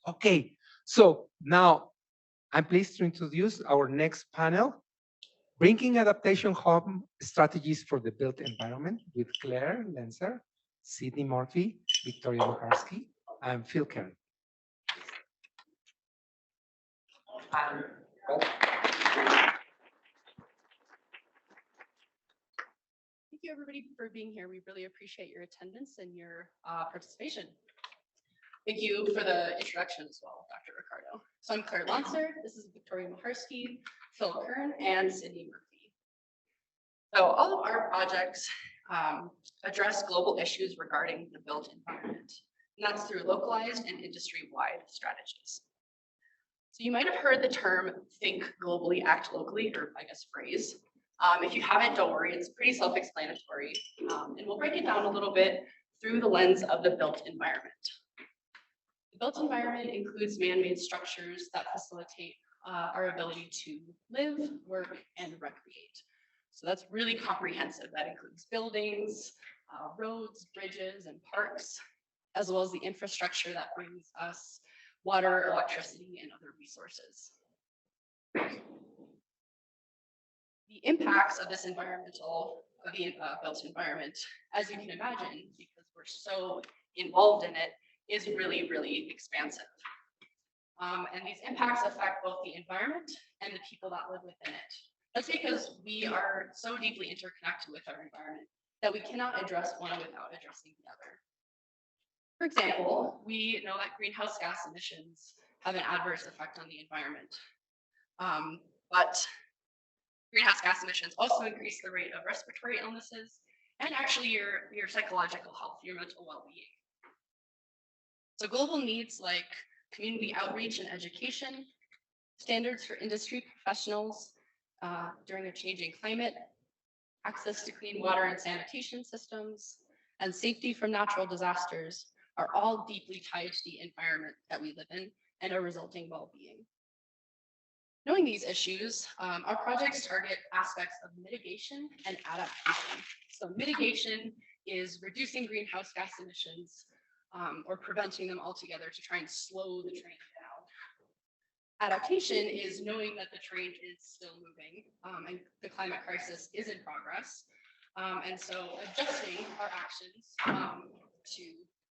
Okay, so now I'm pleased to introduce our next panel, Bringing Adaptation Home Strategies for the Built Environment with Clare Lantzer, Sydney Murphy, Victoria Muharsky, and Phil Kern. Thank you, everybody, for being here. We really appreciate your attendance and your participation. Thank you for the introduction as well, Dr. Ricardo. So I'm Clare Lantzer. This is Victoria Muharsky, Phil Kern, and Sydney Murphy. So all of our projects address global issues regarding the built environment, and that's through localized and industry-wide strategies. So you might have heard the term think globally, act locally, or I guess phrase. If you haven't, don't worry, it's pretty self-explanatory. And we'll break it down a little bit through the lens of the built environment. The built environment includes man-made structures that facilitate our ability to live, work, and recreate. So that's really comprehensive. That includes buildings, roads, bridges, and parks, as well as the infrastructure that brings us water, electricity, and other resources. The impacts of this built environment, as you can imagine, because we're so involved in it, is really, really expansive. And these impacts affect both the environment and the people that live within it. That's because we are so deeply interconnected with our environment that we cannot address one without addressing the other. For example, we know that greenhouse gas emissions have an adverse effect on the environment. But greenhouse gas emissions also increase the rate of respiratory illnesses and actually your psychological health, your mental well-being. So global needs like community outreach and education, standards for industry professionals during a changing climate, access to clean water and sanitation systems, and safety from natural disasters are all deeply tied to the environment that we live in and our resulting well-being. Knowing these issues, our projects target aspects of mitigation and adaptation. So mitigation is reducing greenhouse gas emissions or preventing them altogether to try and slow the train down. Adaptation is knowing that the train is still moving and the climate crisis is in progress. And so adjusting our actions to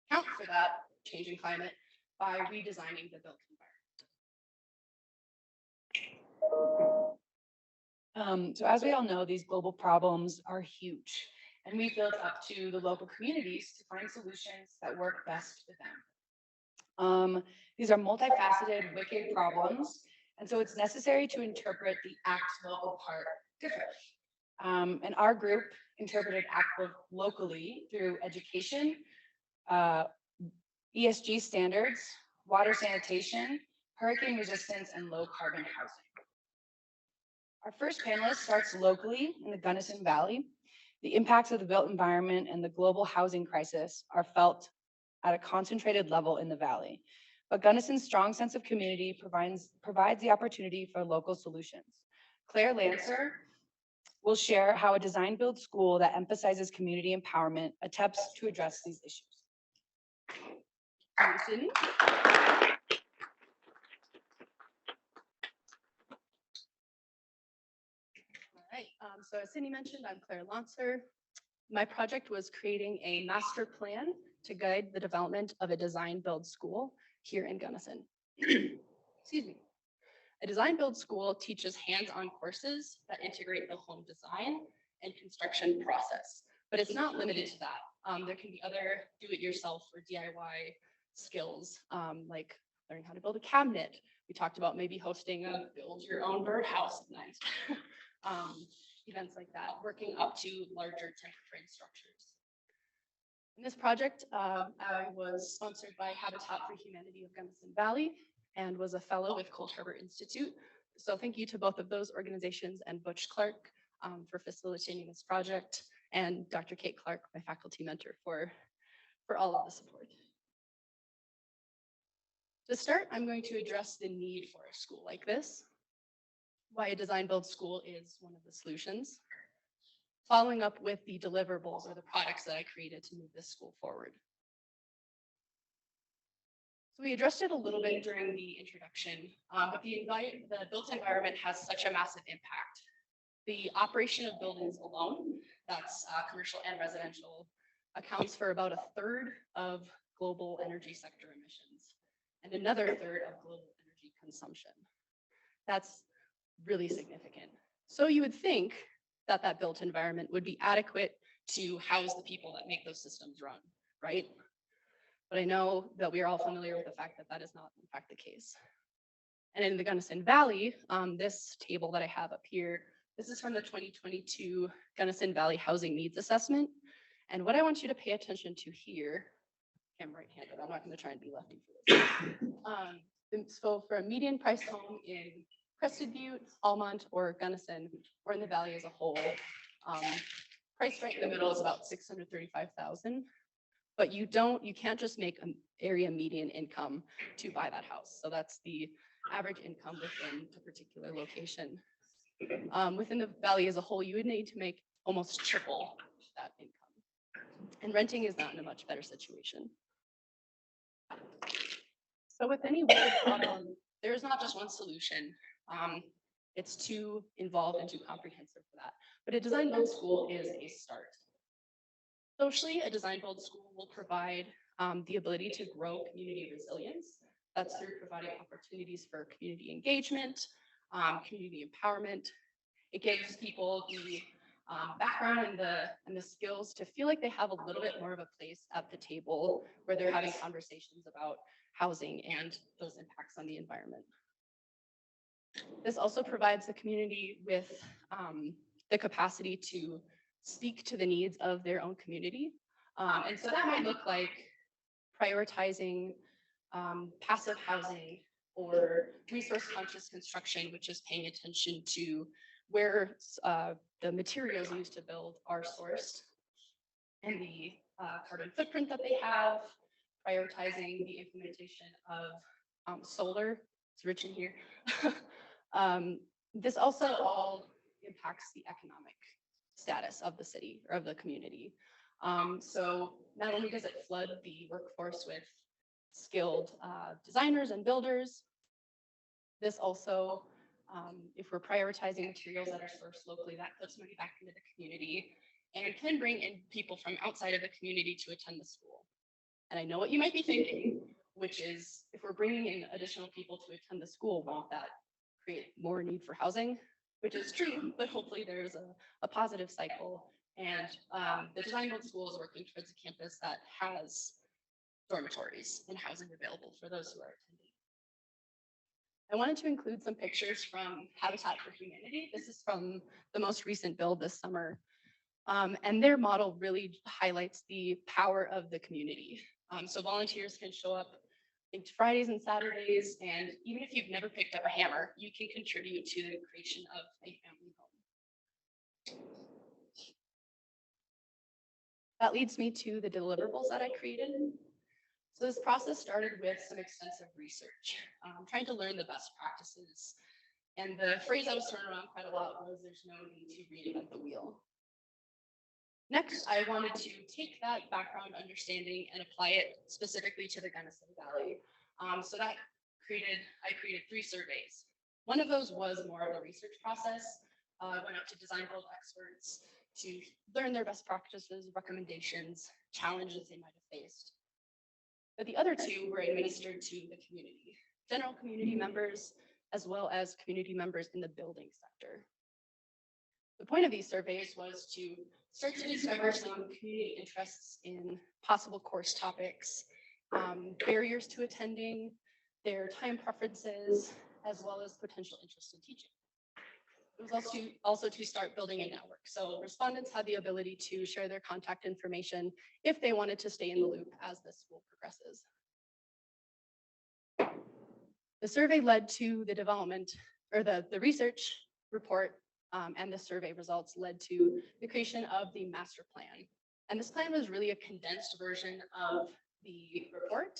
account for that changing climate by redesigning the built environment. So as we all know, these global problems are huge, and we've built up to the local communities to find solutions that work best with them. These are multifaceted, wicked problems, and so it's necessary to interpret the act local part differently. And our group interpreted act locally through education, ESG standards, water sanitation, hurricane resistance, and low carbon housing. Our first panelist starts locally in the Gunnison Valley. The impacts of the built environment and the global housing crisis are felt at a concentrated level in the valley. But Gunnison's strong sense of community provides the opportunity for local solutions. Clare Lantzer will share how a design-build school that emphasizes community empowerment attempts to address these issues. Sydney? So as Sydney mentioned, I'm Clare Lantzer. My project was creating a master plan to guide the development of a design-build school here in Gunnison. Excuse me. A design-build school teaches hands-on courses that integrate the home design and construction process, but it's not limited to that. There can be other do-it-yourself or DIY skills, like learning how to build a cabinet. We talked about maybe hosting a build-your-own birdhouse night. Events like that, working up to larger timber frame structures. In this project, I was sponsored by Habitat for Humanity of Gunnison Valley and was a fellow with Cold Harbor Institute. So thank you to both of those organizations and Butch Clark for facilitating this project, and Dr. Kate Clark, my faculty mentor, for all of the support. To start, I'm going to address the need for a school like this, why a design-build school is one of the solutions, following up with the deliverables or the products that I created to move this school forward. So we addressed it a little bit during the introduction, but the built environment has such a massive impact. The operation of buildings alone, that's commercial and residential, accounts for about a third of global energy sector emissions and another third of global energy consumption. That's really significant. So you would think that that built environment would be adequate to house the people that make those systems run, right? But I know that we are all familiar with the fact that that is not in fact the case. And in the Gunnison Valley, this table that I have up here, this is from the 2022 Gunnison Valley Housing Needs Assessment. And what I want you to pay attention to here, I'm right-handed, I'm not going to try and be lefty for this. So for a median price home in Crested Butte, Almont, or Gunnison, or in the valley as a whole, price right in the middle is about $635,000. But you can't just make an area median income to buy that house. So that's the average income within a particular location. Within the valley as a whole, you would need to make almost triple that income. And renting is not in a much better situation. So with any wicked problem, there is not just one solution. It's too involved and too comprehensive for that. But a design build school is a start. Socially, a design build school will provide the ability to grow community resilience. That's through providing opportunities for community engagement, community empowerment. It gives people the background and the skills to feel like they have a little bit more of a place at the table where they're having conversations about housing and those impacts on the environment. This also provides the community with the capacity to speak to the needs of their own community. And so that might look like prioritizing passive housing or resource conscious construction, which is paying attention to where the materials used to build are sourced and the carbon footprint that they have, prioritizing the implementation of solar. It's rich in here. This also all impacts the economic status of the city or of the community. So not only does it flood the workforce with skilled designers and builders, this also, if we're prioritizing materials that are sourced locally, that puts money back into the community and can bring in people from outside of the community to attend the school. And I know what you might be thinking, which is if we're bringing in additional people to attend the school, won't that create more need for housing? Which is true, but hopefully there's a positive cycle. And the design build school is working towards a campus that has dormitories and housing available for those who are attending. I wanted to include some pictures from Habitat for Humanity. This is from the most recent build this summer. And their model really highlights the power of the community. So volunteers can show up, I think, Fridays and Saturdays, and even if you've never picked up a hammer, you can contribute to the creation of a family home. That leads me to the deliverables that I created. So this process started with some extensive research, trying to learn the best practices. And the phrase that was thrown around quite a lot was, there's no need to reinvent the wheel. Next, I wanted to take that background understanding and apply it specifically to the Gunnison Valley. So that I created 3 surveys. One of those was more of a research process. I went up to design build experts to learn their best practices, recommendations, challenges they might have faced. But the other 2 were administered to the community, general community members, as well as community members in the building sector. The point of these surveys was to start to discover some community interests in possible course topics, barriers to attending, their time preferences, as well as potential interest in teaching. It was also to start building a network. So respondents had the ability to share their contact information if they wanted to stay in the loop as the school progresses. The survey led to the development, or the research report and the survey results led to the creation of the master plan. And this plan was really a condensed version of the report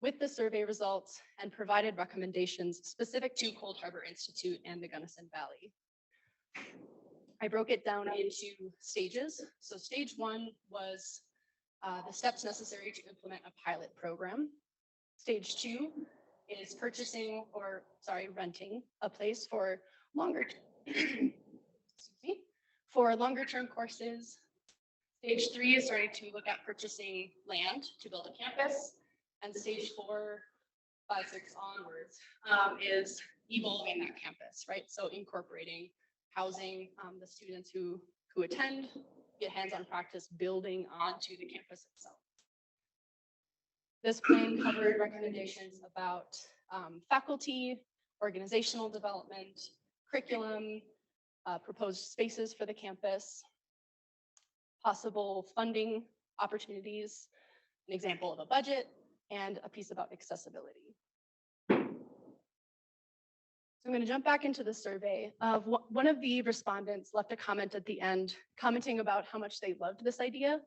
with the survey results and provided recommendations specific to Cold Harbor Institute and the Gunnison Valley. I broke it down into stages. So stage 1 was the steps necessary to implement a pilot program. Stage 2 is purchasing or, sorry, renting a place for longer, excuse me, for longer term courses. Stage 3 is starting to look at purchasing land to build a campus. And stage 4, 5, 6 onwards is evolving that campus, right? So incorporating housing, the students who attend, get hands-on practice building onto the campus itself. This plan covered recommendations about faculty, organizational development, curriculum, proposed spaces for the campus, possible funding opportunities, an example of a budget, and a piece about accessibility. So I'm going to jump back into the survey. One of the respondents left a comment at the end, commenting about how much they loved this idea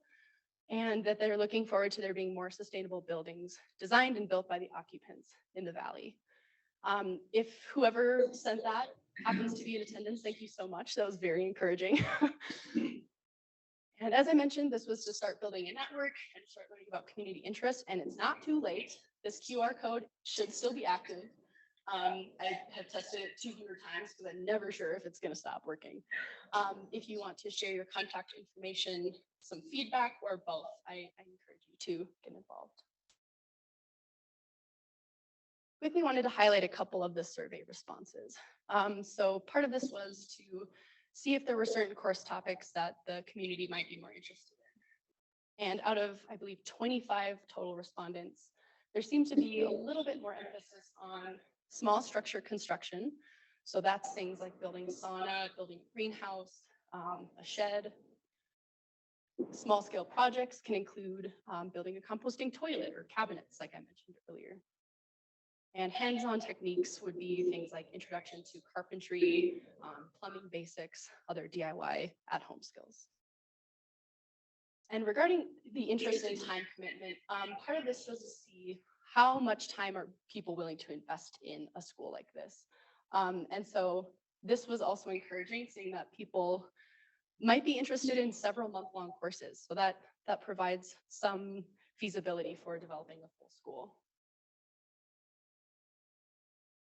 and that they're looking forward to there being more sustainable buildings designed and built by the occupants in the valley. If whoever sent that happens to be in attendance, thank you so much. That was very encouraging. And as I mentioned, this was to start building a network and start learning about community interest, and it's not too late. This QR code should still be active. I have tested it 200 times because I'm never sure if it's going to stop working. If you want to share your contact information, some feedback, or both, I encourage you to get involved. Quickly wanted to highlight a couple of the survey responses. So part of this was to see if there were certain course topics that the community might be more interested in. And out of, I believe, 25 total respondents, there seemed to be a little bit more emphasis on small structure construction. So that's things like building sauna, building a greenhouse, a shed. Small scale projects can include building a composting toilet or cabinets, like I mentioned earlier. And hands-on techniques would be things like introduction to carpentry, plumbing basics, other DIY at-home skills. And regarding the interest in time commitment, part of this was to see how much time are people willing to invest in a school like this. And so this was also encouraging, seeing that people might be interested in several month-long courses. So that provides some feasibility for developing a full school.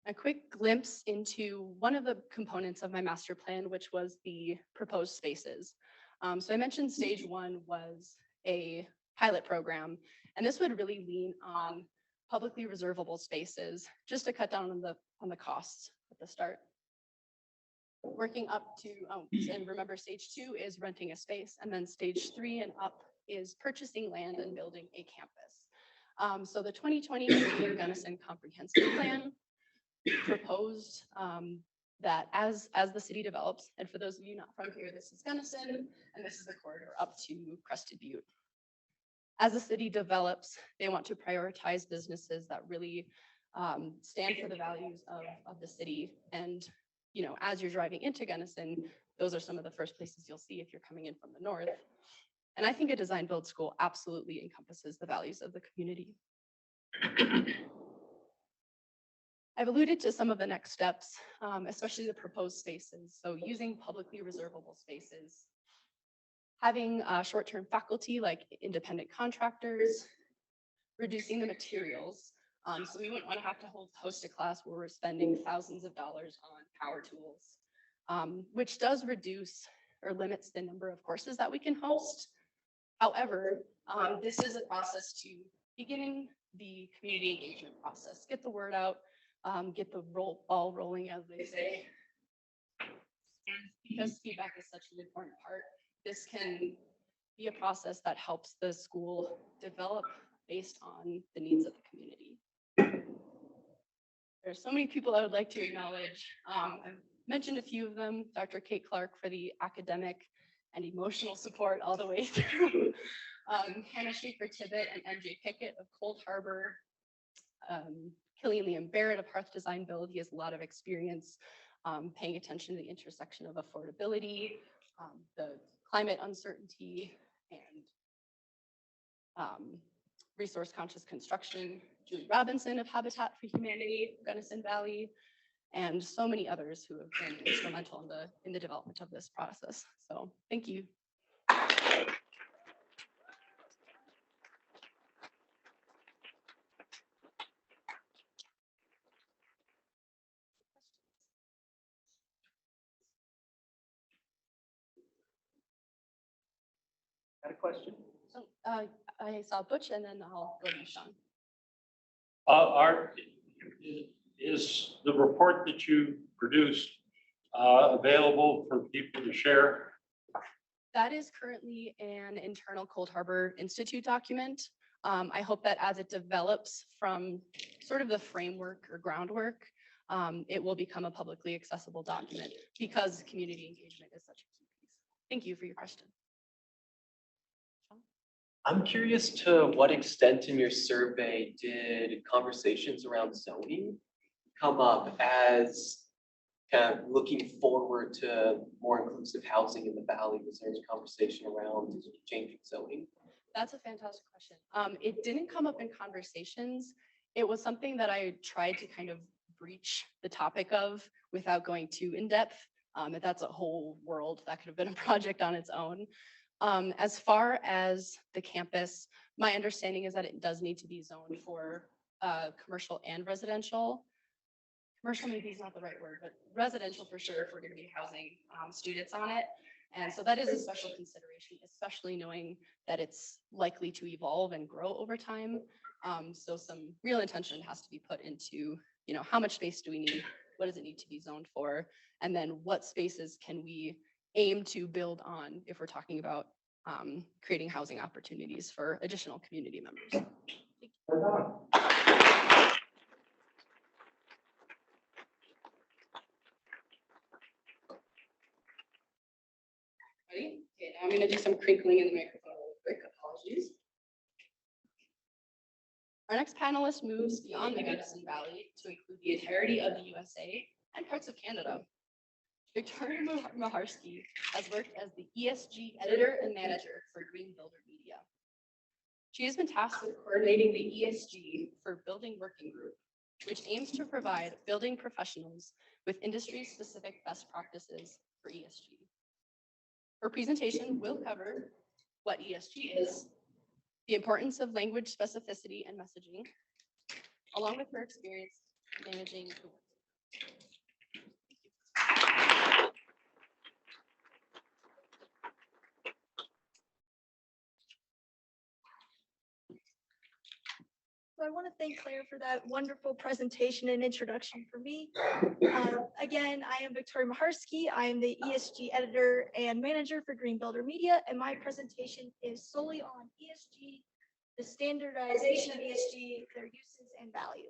A quick glimpse into one of the components of my master plan, which was the proposed spaces. So I mentioned stage 1 was a pilot program, and this would really lean on publicly reservable spaces just to cut down on the costs at the start. Working up to, and remember stage 2 is renting a space, and then stage 3 and up is purchasing land and building a campus. So the 2020 Clear Gunnison Comprehensive Plan proposed that as the city develops, and for those of you not from here, this is Gunnison, and this is the corridor up to Crested Butte. As the city develops, they want to prioritize businesses that really stand for the values of the city. And as you're driving into Gunnison, those are some of the first places you'll see if you're coming in from the north. And I think a design build school absolutely encompasses the values of the community. I've alluded to some of the next steps, especially the proposed spaces. So using publicly reservable spaces, having short-term faculty like independent contractors, reducing the materials. So we wouldn't want to have to host a class where we're spending thousands of dollars on power tools, which does reduce or limits the number of courses that we can host. However, this is a process to beginning the community engagement process, get the word out, get the ball rolling, as they say. And because feedback is such an important part, this can be a process that helps the school develop based on the needs of the community. There's so many people I would like to acknowledge. I've mentioned a few of them, Dr. Kate Clark for the academic and emotional support all the way through, Hannah Schaefer-Tibbett and MJ Pickett of Cold Harbor, Killian Liam Barrett of Hearth Design Build. He has a lot of experience paying attention to the intersection of affordability, the climate uncertainty, and resource conscious construction. Julie Robinson of Habitat for Humanity, Gunnison Valley, and so many others who have been instrumental in the development of this process. So thank you. question? So, I saw Butch and then I'll go to Sean. Is the report that you produced available for people to share? That is currently an internal Cold Harbor Institute document. I hope that as it develops from sort of the framework or groundwork, it will become a publicly accessible document because community engagement is such a key piece. Thank you for your question. I'm curious to what extent in your survey did conversations around zoning come up as kind of looking forward to more inclusive housing in the valley? Was there any conversation around changing zoning? That's a fantastic question. It didn't come up in conversations. It was something that I tried to kind of breach the topic of without going too in depth. And that's a whole world that could have been a project on its own. As far as the campus, my understanding is that it does need to be zoned for commercial and residential. Commercial maybe is not the right word, but residential for sure if we're going to be housing students on it. And so that is a special consideration, especially knowing that it's likely to evolve and grow over time. So some real attention has to be put into, you know, how much space do we need? What does it need to be zoned for? And then what spaces can we aim to build on if we're talking about creating housing opportunities for additional community members. Ready? Okay, now I'm going to do some crinkling in the microphone real quick. Apologies. Our next panelist moves beyond the Gunnison Valley to include the entirety of the USA and parts of Canada. Victoria Muharsky has worked as the ESG editor and manager for Green Builder Media. She has been tasked with coordinating the ESG for Building Working Group, which aims to provide building professionals with industry-specific best practices for ESG. Her presentation will cover what ESG is, the importance of language specificity and messaging, along with her experience managing the work. So I want to thank Claire for that wonderful presentation and introduction for me. Again, I am Victoria Muharsky. I am the ESG editor and manager for Green Builder Media, and my presentation is solely on ESG, the standardization of ESG, their uses and value.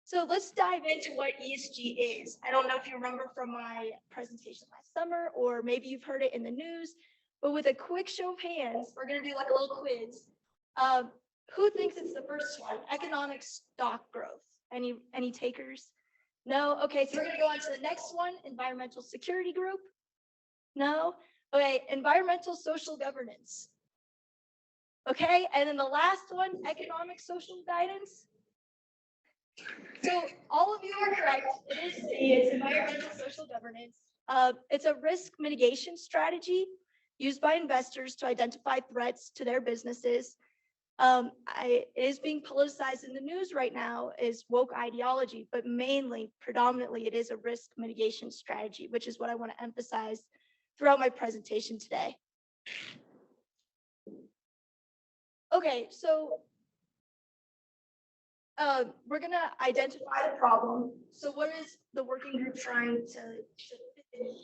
So let's dive into what ESG is. I don't know if you remember from my presentation last summer, or maybe you've heard it in the news, but with a quick show of hands, we're gonna do like a little quiz. Who thinks it's the first one? Economic stock growth. Any takers? No? Okay, so we're gonna go on to the next one, environmental security group. No? Okay, environmental social governance. Okay, and then the last one, economic social guidance. So all of you are correct. It is C, it's environmental social governance. It's a risk mitigation strategy used by investors to identify threats to their businesses. It is being politicized in the news right now is woke ideology, but predominantly, it is a risk mitigation strategy, which is what I want to emphasize throughout my presentation today. Okay, so we're going to identify the problem. So what is the working group trying to finish?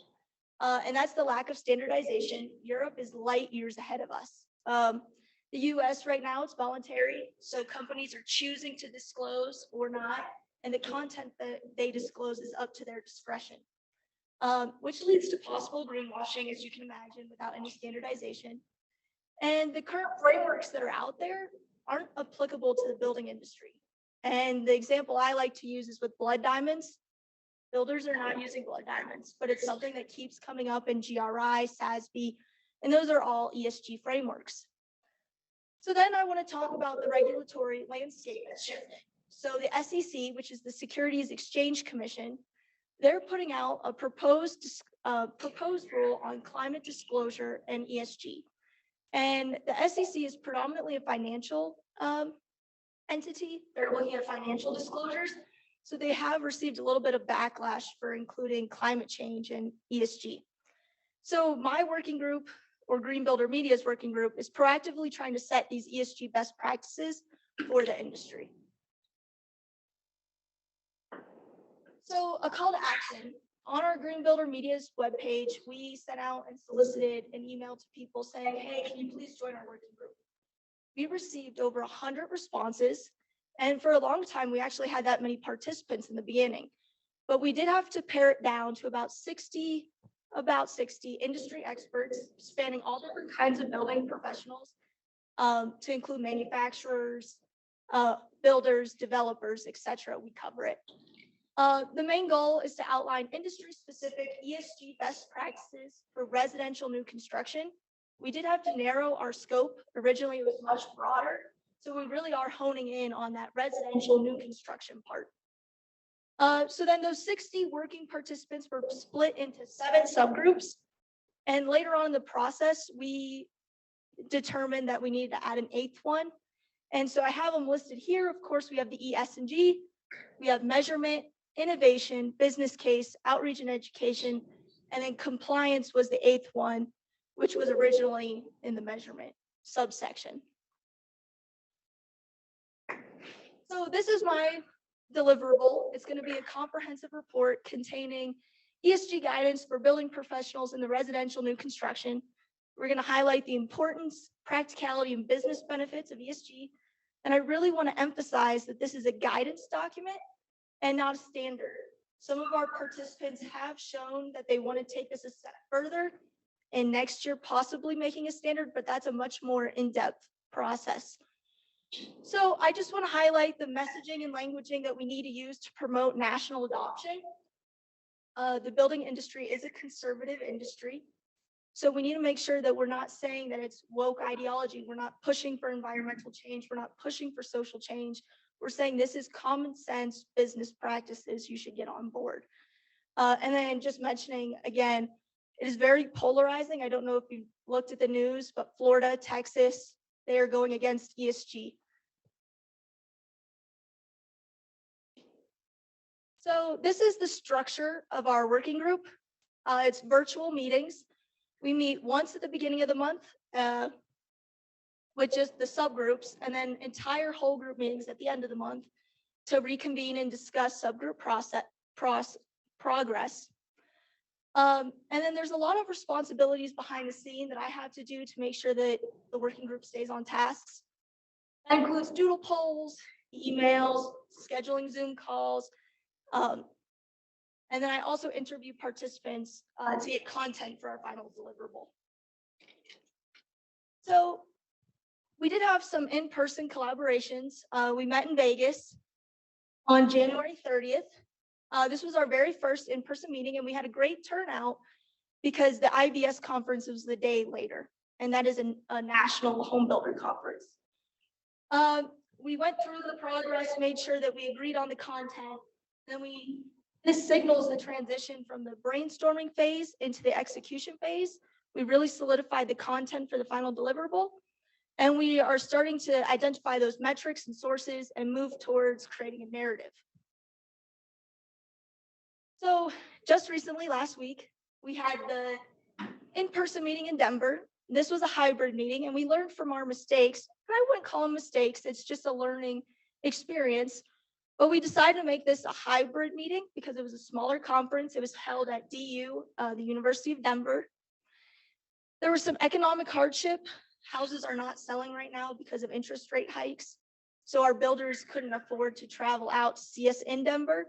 And that's the lack of standardization. Europe is light years ahead of us. The US right now, it's voluntary. So companies are choosing to disclose or not. And the content that they disclose is up to their discretion, which leads to possible greenwashing, as you can imagine, without any standardization. And the current frameworks that are out there aren't applicable to the building industry. And the example I like to use is with blood diamonds. Builders are not using blood diamonds, but it's something that keeps coming up in GRI, SASB, and those are all ESG frameworks. So then I want to talk about the regulatory landscape that's shifting. So the SEC, which is the Securities Exchange Commission, they're putting out a proposed rule on climate disclosure and ESG. And the SEC is predominantly a financial entity. They're looking at financial disclosures, So they have received a little bit of backlash for including climate change and ESG. So my working group, or Green Builder Media's working group, is proactively trying to set these ESG best practices for the industry. So a call to action. On our Green Builder Media's webpage, we sent out and solicited an email to people saying, hey, can you please join our working group? We received over 100 responses, and for a long time, we actually had that many participants in the beginning. But we did have to pare it down to about 60 industry experts spanning all different kinds of building professionals, to include manufacturers, builders, developers, etc. We cover it. The main goal is to outline industry-specific ESG best practices for residential new construction. We did have to narrow our scope. Originally, it was much broader. So we really are honing in on that residential new construction part. So then those 60 working participants were split into 7 subgroups. And later on in the process, we determined that we needed to add an 8th one. And so I have them listed here. Of course, we have the ES&G, we have measurement, innovation, business case, outreach and education, and then compliance was the 8th one, which was originally in the measurement subsection. So this is my deliverable. It's going to be a comprehensive report containing ESG guidance for building professionals in the residential new construction. We're going to highlight the importance, practicality, and business benefits of ESG. And I really want to emphasize that this is a guidance document and not a standard. Some of our participants have shown that they want to take this a step further and next year possibly making a standard, but that's a much more in-depth process. So I just want to highlight the messaging and languaging that we need to use to promote national adoption. The building industry is a conservative industry. So we need to make sure that we're not saying that it's woke ideology. We're not pushing for environmental change. We're not pushing for social change. We're saying this is common sense business practices. You should get on board. And then just mentioning again, it is very polarizing. I don't know if you've looked at the news, but Florida, Texas, they are going against ESG. So this is the structure of our working group. It's virtual meetings. We meet once at the beginning of the month, with just the subgroups, and then entire whole group meetings at the end of the month to reconvene and discuss subgroup progress. And then there's a lot of responsibilities behind the scene that I have to do to make sure that the working group stays on tasks. That includes doodle polls, emails, scheduling Zoom calls, and then I also interview participants to get content for our final deliverable. So we did have some in-person collaborations. We met in Vegas on January 30th. This was our very first in-person meeting, and we had a great turnout because the IBS conference was the day later, and that is a national home builder conference. We went through the progress, made sure that we agreed on the content. Then this signals the transition from the brainstorming phase into the execution phase. We really solidified the content for the final deliverable. And we are starting to identify those metrics and sources and move towards creating a narrative. So just recently, last week, we had the in-person meeting in Denver. This was a hybrid meeting, and we learned from our mistakes. And I wouldn't call them mistakes. It's just a learning experience. But we decided to make this a hybrid meeting because it was a smaller conference. It was held at DU, the University of Denver. There was some economic hardship. Houses are not selling right now because of interest rate hikes. So our builders couldn't afford to travel out to see us in Denver.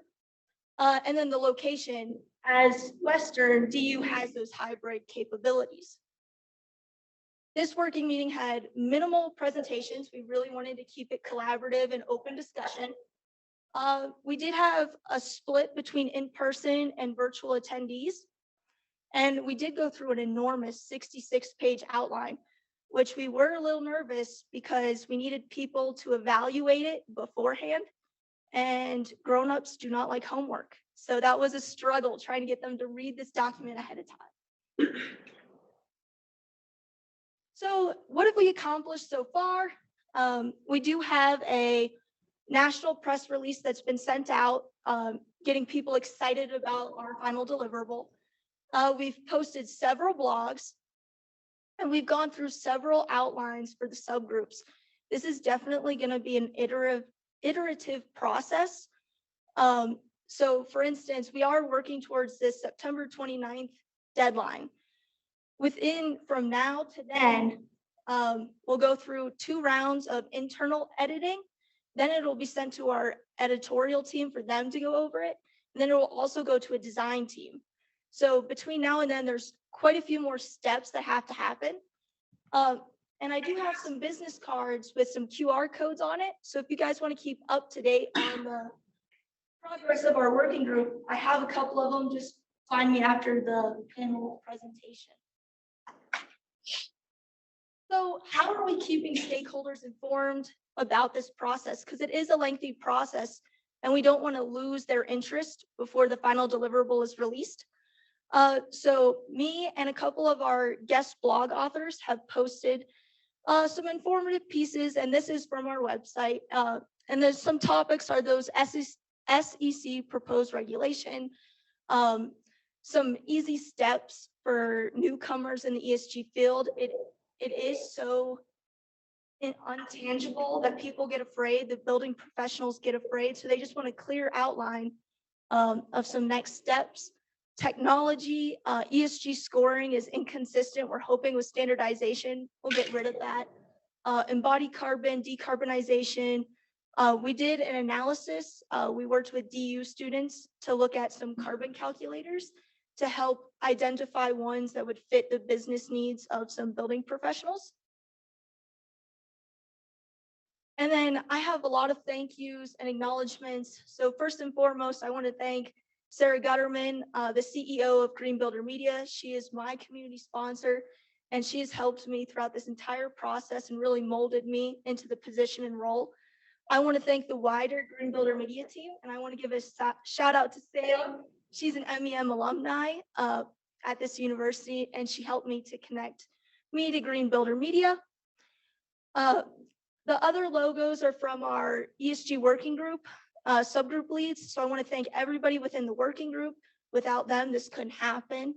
And then the location, as Western, DU has those hybrid capabilities. This working meeting had minimal presentations. We really wanted to keep it collaborative and open discussion. We did have a split between in-person and virtual attendees. And we did go through an enormous 66-page outline, which we were a little nervous because we needed people to evaluate it beforehand. And grown-ups do not like homework. So that was a struggle trying to get them to read this document ahead of time. So what have we accomplished so far? We do have a national press release that's been sent out, getting people excited about our final deliverable. We've posted several blogs, and we've gone through several outlines for the subgroups. This is definitely going to be an iterative process. So for instance, we are working towards this September 29th deadline. From now to then, we'll go through 2 rounds of internal editing. Then it'll be sent to our editorial team for them to go over it. And then it will also go to a design team. So between now and then, there's quite a few more steps that have to happen. And I do have some business cards with some QR codes on it. So if you guys want to keep up to date on the progress of our working group, I have a couple of them. Just find me after the panel presentation. So how are we keeping stakeholders informed about this process? Because it is a lengthy process and we don't want to lose their interest before the final deliverable is released. So me and a couple of our guest blog authors have posted some informative pieces, and this is from our website. And there's some topics are those SEC proposed regulation, some easy steps for newcomers in the ESG field. It is so untangible that people get afraid, the building professionals get afraid. So they just want a clear outline of some next steps. Technology, ESG scoring is inconsistent. We're hoping with standardization, we'll get rid of that. Embodied carbon, decarbonization. We did an analysis. We worked with DU students to look at some carbon calculators to help identify ones that would fit the business needs of some building professionals. And then I have a lot of thank yous and acknowledgements. So first and foremost, I want to thank Sarah Gutterman, the CEO of Green Builder Media. She is my community sponsor, and she has helped me throughout this entire process and really molded me into the position and role. I want to thank the wider Green Builder Media team, and I want to give a shout out to Sam. She's an MEM alumni at this university, and she helped me to connect me to Green Builder Media. The other logos are from our ESG working group, subgroup leads. So I want to thank everybody within the working group. Without them, this couldn't happen.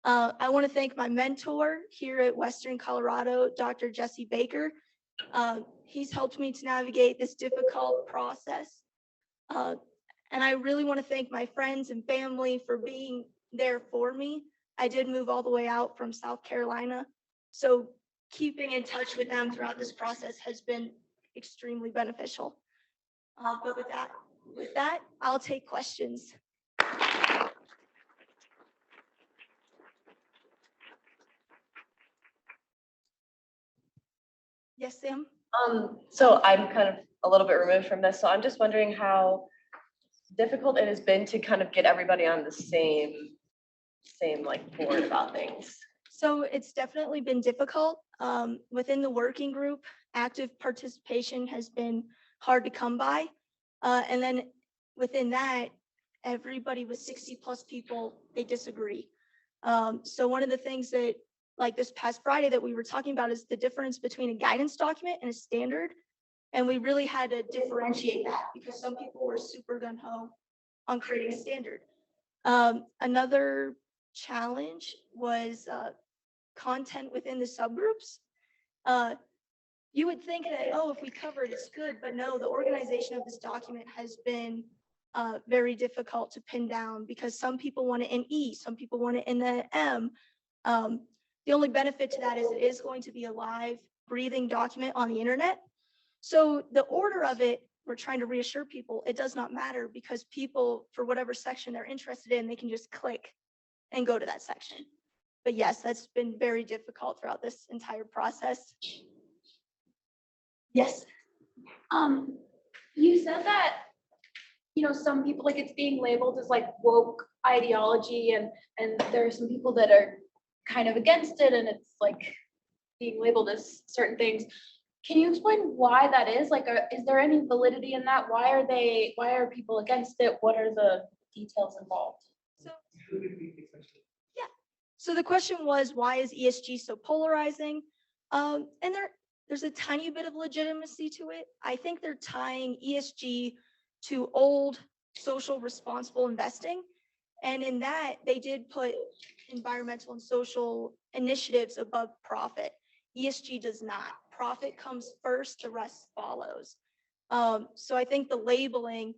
I want to thank my mentor here at Western Colorado, Dr. Jesse Baker. He's helped me to navigate this difficult process. And I really want to thank my friends and family for being there for me. I did move all the way out from South Carolina. So keeping in touch with them throughout this process has been extremely beneficial. But with that, I'll take questions. Yes, Sam? So I'm kind of a little bit removed from this, so I'm just wondering how difficult it has been to kind of get everybody on the same like board about things. So it's definitely been difficult. Within the working group, active participation has been hard to come by. And then within that, everybody with 60 plus people, they disagree. So one of the things that like this past Friday that we were talking about is the difference between a guidance document and a standard. And we really had to differentiate that because some people were super gung-ho on creating a standard. Another challenge was content within the subgroups. You would think that, oh, if we cover it, it's good, but no, the organization of this document has been very difficult to pin down because some people want it in E, some people want it in the M. The only benefit to that is it is going to be a live breathing document on the internet. So the order of it, we're trying to reassure people, it does not matter because people, for whatever section they're interested in, they can just click and go to that section. But yes, that's been very difficult throughout this entire process. Yes. You said that, you know, some people like it's being labeled as like woke ideology and there are some people that are kind of against it and it's like being labeled as certain things. Can you explain why that is? Like, is there any validity in that? Why are people against it? What are the details involved? So the question was, why is ESG so polarizing? And there's a tiny bit of legitimacy to it. I think they're tying ESG to old social responsible investing. And in that, they did put environmental and social initiatives above profit. ESG does not. Profit comes first, the rest follows. So I think the labeling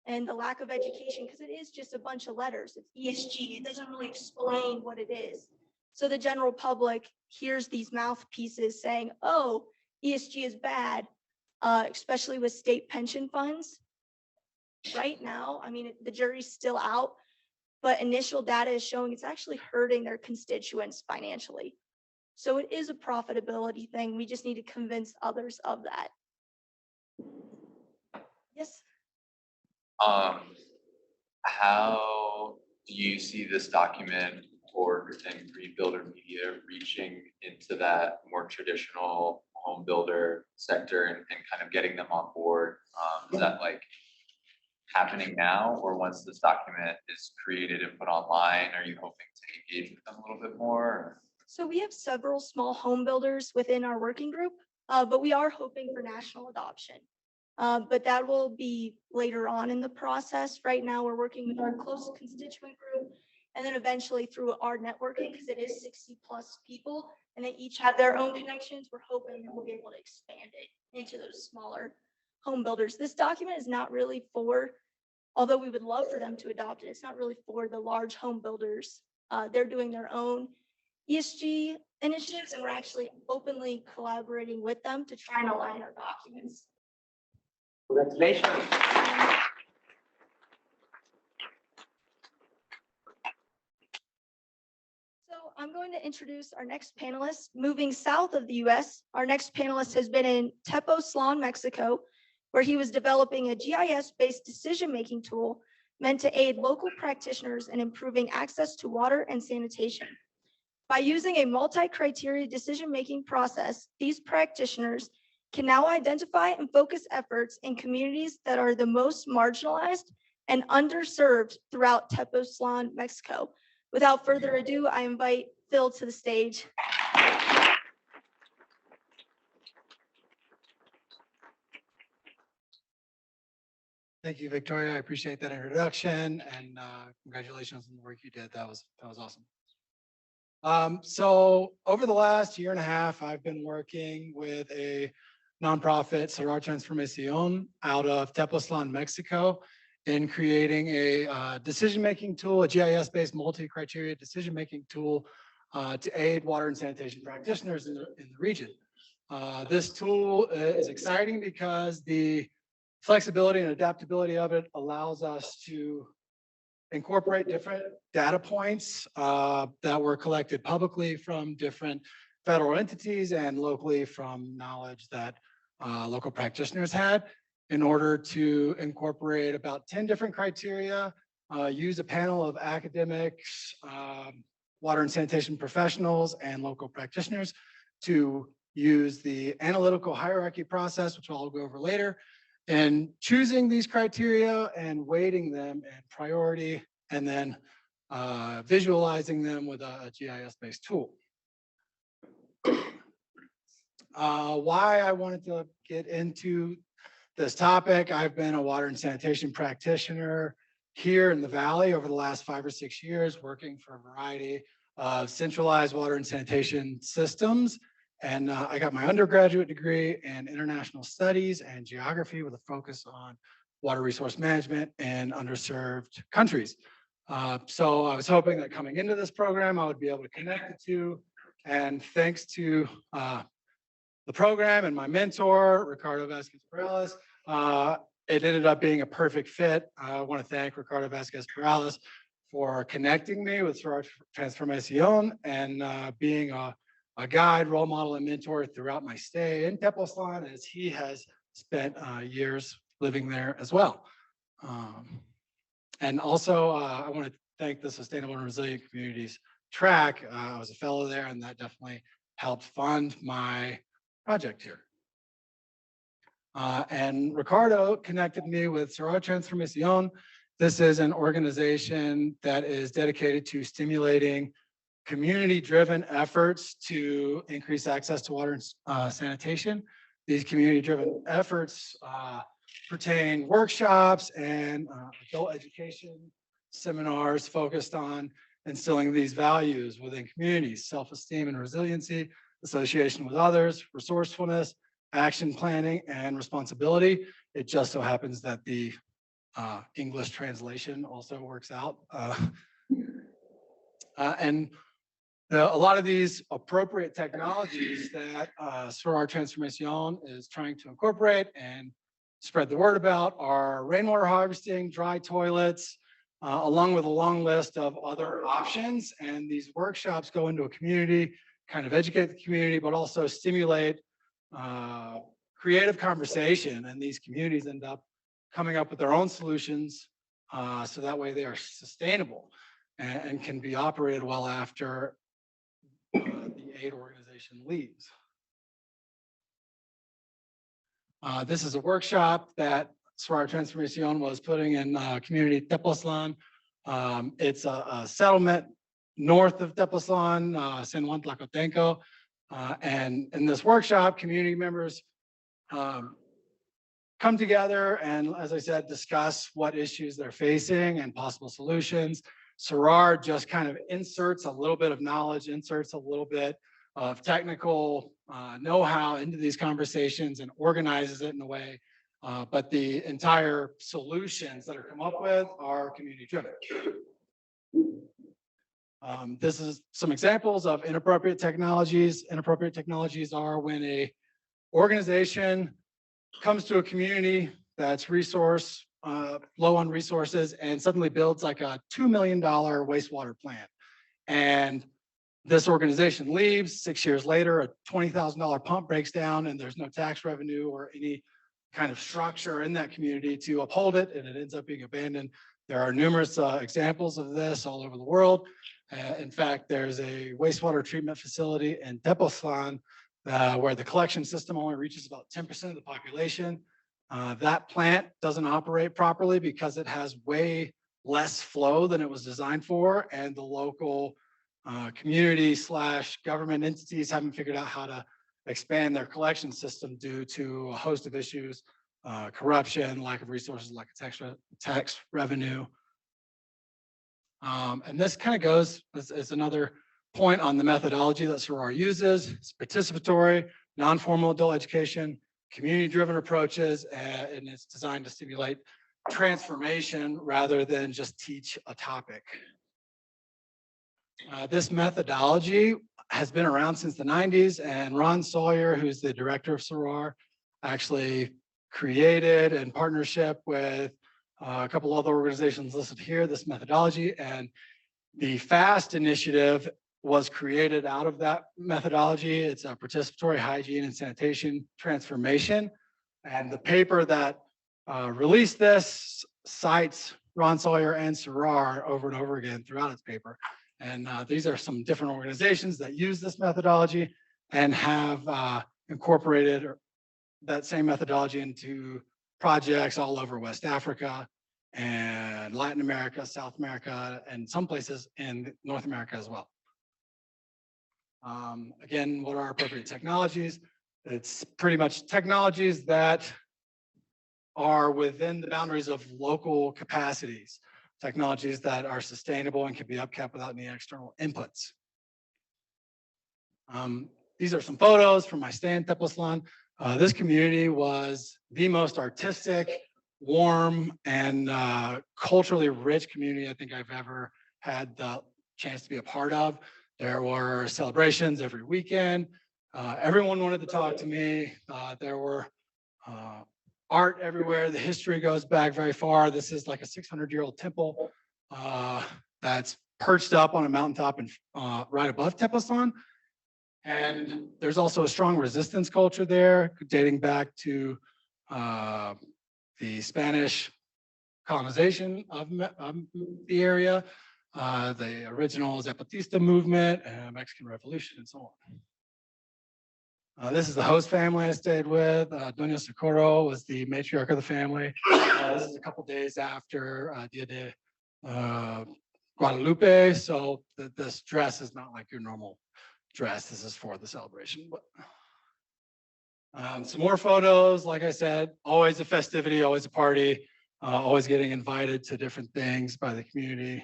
and the lack of education, because it is just a bunch of letters, it's ESG, it doesn't really explain what it is. So the general public hears these mouthpieces saying, oh, ESG is bad, especially with state pension funds. Right now, I mean, the jury's still out, but initial data is showing it's actually hurting their constituents financially. So it is a profitability thing. We just need to convince others of that. Yes. How do you see this document or and Green Builder Media reaching into that more traditional home builder sector and kind of getting them on board? Is that like happening now, or once this document is created and put online, are you hoping to engage with them a little bit more? So we have several small home builders within our working group, but we are hoping for national adoption. But that will be later on in the process. Right now, we're working with our close constituent group, and then eventually through our networking, because it is 60+ people, and they each have their own connections. We're hoping that we'll be able to expand it into those smaller home builders. This document is not really for, although we would love for them to adopt it, it's not really for the large home builders. They're doing their own ESG initiatives, and we're actually openly collaborating with them to try and align our documents. Congratulations. So I'm going to introduce our next panelist. Moving south of the US, our next panelist has been in Tepoztlan, Mexico, where he was developing a GIS-based decision-making tool meant to aid local practitioners in improving access to water and sanitation. By using a multi-criteria decision-making process, these practitioners can now identify and focus efforts in communities that are the most marginalized and underserved throughout Tepoztlan, Mexico. Without further ado, I invite Phil to the stage. Thank you, Victoria. I appreciate that introduction, and congratulations on the work you did. That was awesome. So over the last year and a half, I've been working with a nonprofit, Cerrar Transformación, out of Tepoztlan, Mexico, in creating a decision-making tool, a GIS-based multi-criteria decision-making tool to aid water and sanitation practitioners in the region. This tool is exciting because the flexibility and adaptability of it allows us to incorporate different data points that were collected publicly from different federal entities and locally from knowledge that local practitioners had, in order to incorporate about 10 different criteria, use a panel of academics, water and sanitation professionals, and local practitioners to use the analytical hierarchy process, which I'll go over later, and choosing these criteria and weighting them in priority, and then visualizing them with a GIS-based tool. Why I wanted to get into this topic: I've been a water and sanitation practitioner here in the Valley over the last 5 or 6 years, working for a variety of centralized water and sanitation systems. And I got my undergraduate degree in international studies and geography with a focus on water resource management in underserved countries. So I was hoping that coming into this program, I would be able to connect the two. And thanks to the program and my mentor, Ricardo Vasquez-Perales, it ended up being a perfect fit. I want to thank Ricardo Vasquez-Perales for connecting me with Cerrar Transformación and being a guide, role model, and mentor throughout my stay in Tepoztlan, as he has spent years living there as well. And also, I want to thank the Sustainable and Resilient Communities track. I was a fellow there, and that definitely helped fund my project here. And Ricardo connected me with Cerrar Transformación. This is an organization that is dedicated to stimulating community-driven efforts to increase access to water and sanitation. These community-driven efforts pertain workshops and adult education seminars focused on instilling these values within communities: self-esteem and resiliency, association with others, resourcefulness, action planning, and responsibility. It just so happens that the English translation also works out. And a lot of these appropriate technologies that Soror Transformation is trying to incorporate and spread the word about are rainwater harvesting, dry toilets, along with a long list of other options. And these workshops go into a community, kind of educate the community, but also stimulate creative conversation. And these communities end up coming up with their own solutions, so that way they are sustainable and can be operated well after the aid organization leaves. This is a workshop that Soror Transformation was putting in community Tepoztlan. It's a settlement north of Tepoztlan, San Juan Tlacotenco. And in this workshop, community members come together and, as I said, discuss what issues they're facing and possible solutions. Soror just kind of inserts a little bit of knowledge, inserts a little bit of technical know-how into these conversations and organizes it in a way. But the entire solutions that are come up with are community driven. This is some examples of inappropriate technologies. Inappropriate technologies are when a organization comes to a community that's low on resources and suddenly builds like a $2 million wastewater plant. And this organization leaves. 6 years later, a $20,000 pump breaks down and there's no tax revenue or any kind of structure in that community to uphold it, and it ends up being abandoned. There are numerous examples of this all over the world. In fact, there's a wastewater treatment facility in Tepoztlan where the collection system only reaches about 10% of the population. That plant doesn't operate properly because it has way less flow than it was designed for, and the local community / government entities haven't figured out how to expand their collection system due to a host of issues, corruption, lack of resources, lack of tax revenue. And this kind of goes as another point on the methodology that Soror uses. It's participatory, non-formal adult education, community-driven approaches, and it's designed to stimulate transformation rather than just teach a topic. This methodology has been around since the 90s, and Ron Sawyer, who's the director of Soror, actually created in partnership with a couple other organizations listed here this methodology. And the FAST initiative was created out of that methodology. It's a participatory hygiene and sanitation transformation. And the paper that released this cites Ron Sawyer and Soror over and over again throughout its paper. And these are some different organizations that use this methodology and have incorporated that same methodology into projects all over West Africa and Latin America, South America, and some places in North America as well. Again, what are appropriate technologies? It's pretty much technologies that are within the boundaries of local capacities. Technologies that are sustainable and can be upkept without any external inputs. These are some photos from my stay in Tepoztlan. This community was the most artistic, warm, and culturally rich community I think I've ever had the chance to be a part of. There were celebrations every weekend. Everyone wanted to talk to me. There were art everywhere. The history goes back very far. This is like a 600-year-old temple that's perched up on a mountaintop and right above Tepoztlan. And there's also a strong resistance culture there, dating back to the Spanish colonization of the area, the original Zapatista movement, and Mexican Revolution, and so on. This is the host family I stayed with. Doña Socorro was the matriarch of the family. This is a couple days after Dia de Guadalupe, so this dress is not like your normal dress. This is for the celebration. But some more photos, like I said, always a festivity, always a party, always getting invited to different things by the community.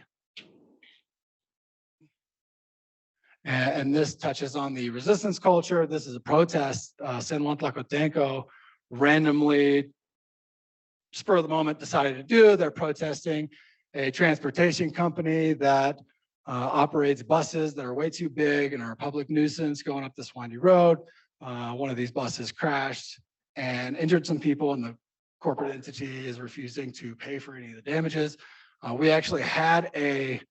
And this touches on the resistance culture. This is a protest. San Juan Tlacotenco randomly, spur of the moment, decided to do. They're protesting a transportation company that operates buses that are way too big and are a public nuisance going up this windy road. One of these buses crashed and injured some people, and the corporate entity is refusing to pay for any of the damages. We actually had a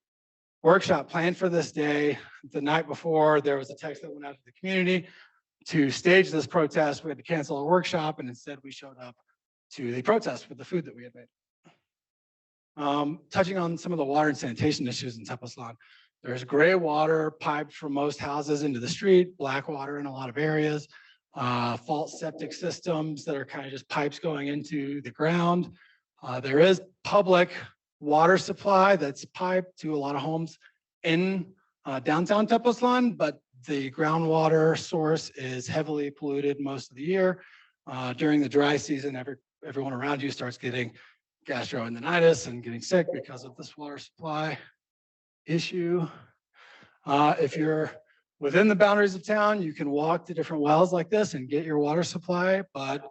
workshop planned for this day. The night before, there was a text that went out to the community to stage this protest. We had to cancel a workshop, and instead we showed up to the protest with the food that we had made. Touching on some of the water and sanitation issues in Tepoztlan, there's gray water piped from most houses into the street, black water in a lot of areas, false septic systems that are kind of just pipes going into the ground. There is public water supply that's piped to a lot of homes in downtown Tepoztlan, but the groundwater source is heavily polluted most of the year. During the dry season, everyone around you starts getting gastroenteritis and getting sick because of this water supply issue. If you're within the boundaries of town, you can walk to different wells like this and get your water supply, but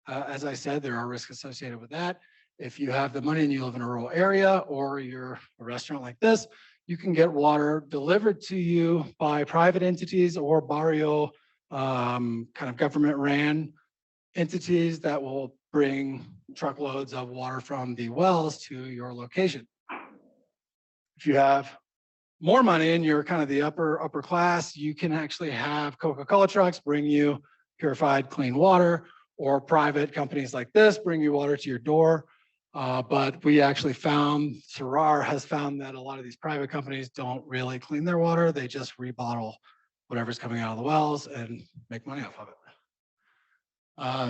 as I said, there are risks associated with that. If you have the money and you live in a rural area, or you're a restaurant like this, you can get water delivered to you by private entities or barrio kind of government ran entities that will bring truckloads of water from the wells to your location. If you have more money and you're kind of the upper class, you can actually have Coca-Cola trucks bring you purified clean water, or private companies like this bring you water to your door. But we actually found, Sarar has found that a lot of these private companies don't really clean their water. They just rebottle whatever's coming out of the wells and make money off of it.